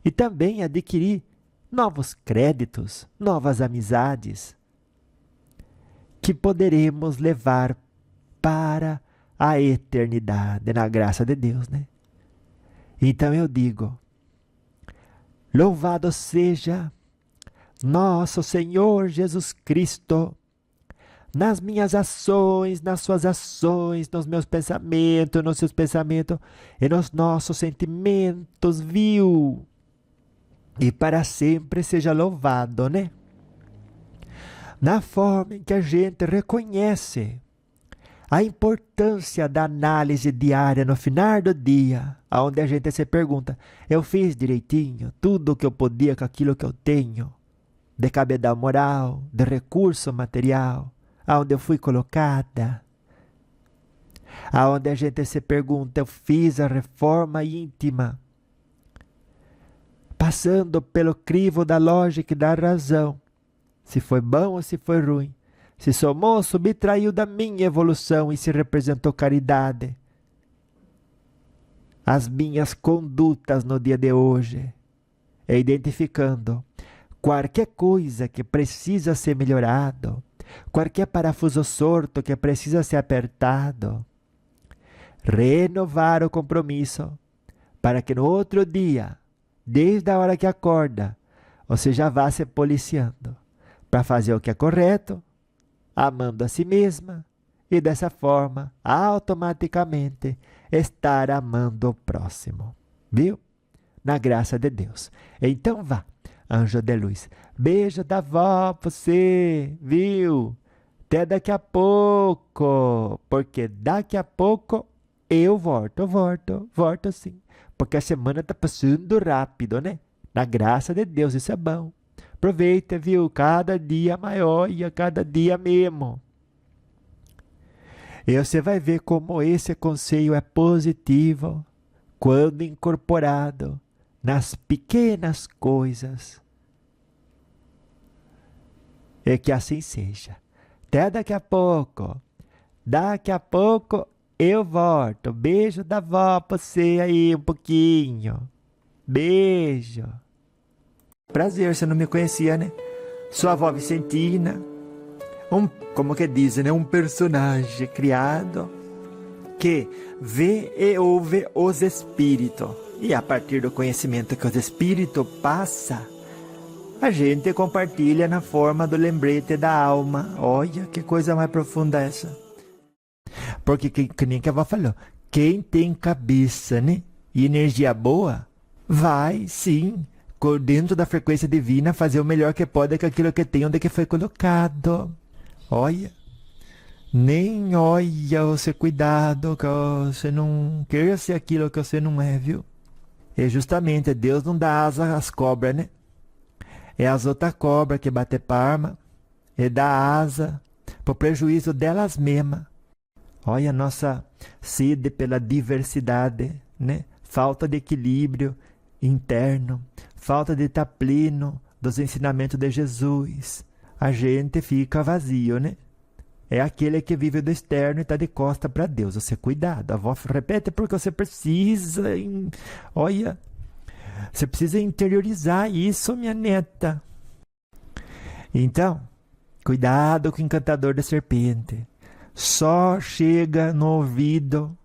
E também adquirir novos créditos, novas amizades, que poderemos levar para a eternidade, na graça de Deus, né? Então eu digo, louvado seja nosso Senhor Jesus Cristo, nas minhas ações, nas suas ações, nos meus pensamentos, nos seus pensamentos e nos nossos sentimentos, viu? E para sempre seja louvado, né? Na forma em que a gente reconhece a importância da análise diária no final do dia, onde a gente se pergunta, eu fiz direitinho tudo o que eu podia com aquilo que eu tenho, de cabedal moral, de recurso material, aonde eu fui colocada, aonde a gente se pergunta, eu fiz a reforma íntima, passando pelo crivo da lógica e da razão, se foi bom ou se foi ruim, se somou, subtraiu da minha evolução e se representou caridade, as minhas condutas no dia de hoje, e identificando qualquer coisa que precisa ser melhorado, qualquer parafuso sorto que precisa ser apertado, renovar o compromisso para que no outro dia, desde a hora que acorda, você já vá se policiando para fazer o que é correto, amando a si mesma e dessa forma, automaticamente, estar amando o próximo. Viu? Na graça de Deus. Então vá, anjo de luz. Beijo da vó pra você, viu? Até daqui a pouco, porque daqui a pouco eu volto sim. Porque a semana tá passando rápido, né? Na graça de Deus, isso é bom. Aproveita, viu? Cada dia maior e a cada dia mesmo. E você vai ver como esse conselho é positivo quando incorporado nas pequenas coisas. E que assim seja. Até daqui a pouco. Daqui a pouco eu volto. Beijo da vó pra você aí um pouquinho. Beijo. Prazer, você não me conhecia, né? Sua avó Vicentina. Como que dizem, né? Um personagem criado que vê e ouve os espíritos. E a partir do conhecimento que os espíritos passam, a gente compartilha na forma do lembrete da alma. Olha que coisa mais profunda essa. Porque, que nem que a avó falou, quem tem cabeça, né? E energia boa, vai sim, dentro da frequência divina, fazer o melhor que pode com aquilo que tem, onde que foi colocado. Olha. Nem olha você cuidado, que você não queira ser aquilo que você não é, viu? E justamente Deus não dá asa às cobras, né? É as outras cobras que batem palma e dá asa para o prejuízo delas mesmas. Olha a nossa sede pela diversidade, né? Falta de equilíbrio interno, falta de estar pleno dos ensinamentos de Jesus. A gente fica vazio, né? É aquele que vive do externo e está de costa para Deus. Você cuidado. A avó repete porque você precisa. Olha, você precisa interiorizar isso, minha neta. Então, cuidado com o encantador da serpente. Só chega no ouvido.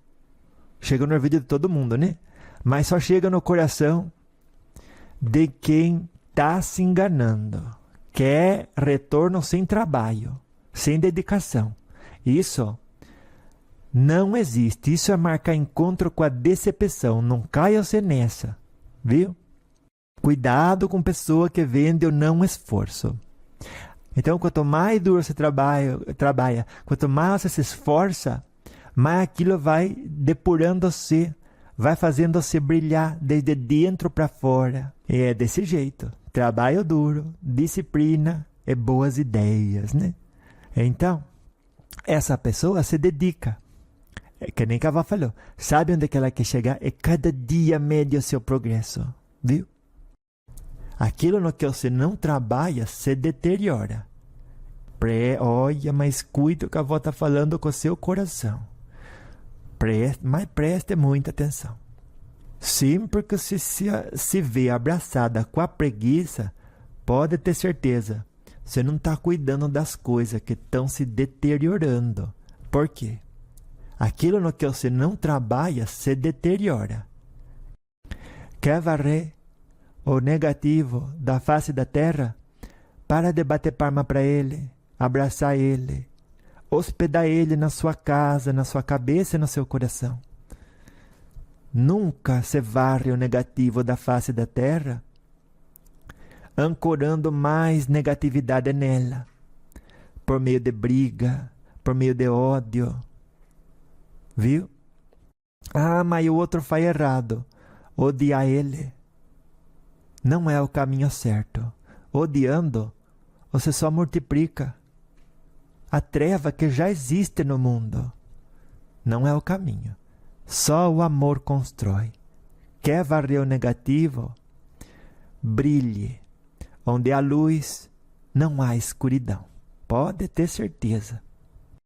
Chega no ouvido de todo mundo, né? Mas só chega no coração de quem está se enganando. Quer retorno sem trabalho, sem dedicação. Isso não existe. Isso é marcar encontro com a decepção. Não caia você nessa, viu? Cuidado com pessoa que vende o não esforço. Então, quanto mais duro você trabalha, quanto mais você se esforça, mais aquilo vai depurando você, vai fazendo você brilhar desde dentro para fora. E é desse jeito. Trabalho duro, disciplina e boas ideias, né? Então, essa pessoa se dedica. É que nem Cavá falou. Sabe onde que ela quer chegar? E cada dia mede o seu progresso. Viu? Aquilo no que você não trabalha se deteriora. Olha, mas cuide o que a avó está falando com o seu coração. Mas preste muita atenção. Sim, porque se vê abraçada com a preguiça, pode ter certeza, você não está cuidando das coisas que estão se deteriorando. Por quê? Aquilo no que você não trabalha se deteriora. Quer varrer o negativo da face da terra? Para de bater palma para ele, abraçar ele, hospedar ele na sua casa, na sua cabeça e no seu coração. Nunca se varre o negativo da face da terra, ancorando mais negatividade nela, por meio de briga, por meio de ódio. Viu? Ah, mas o outro faz errado. Odiar ele não é o caminho certo. Odiando, você só multiplica a treva que já existe no mundo. Não é o caminho. Só o amor constrói. Quer varrer o negativo? Brilhe. Onde há luz, não há escuridão. Pode ter certeza.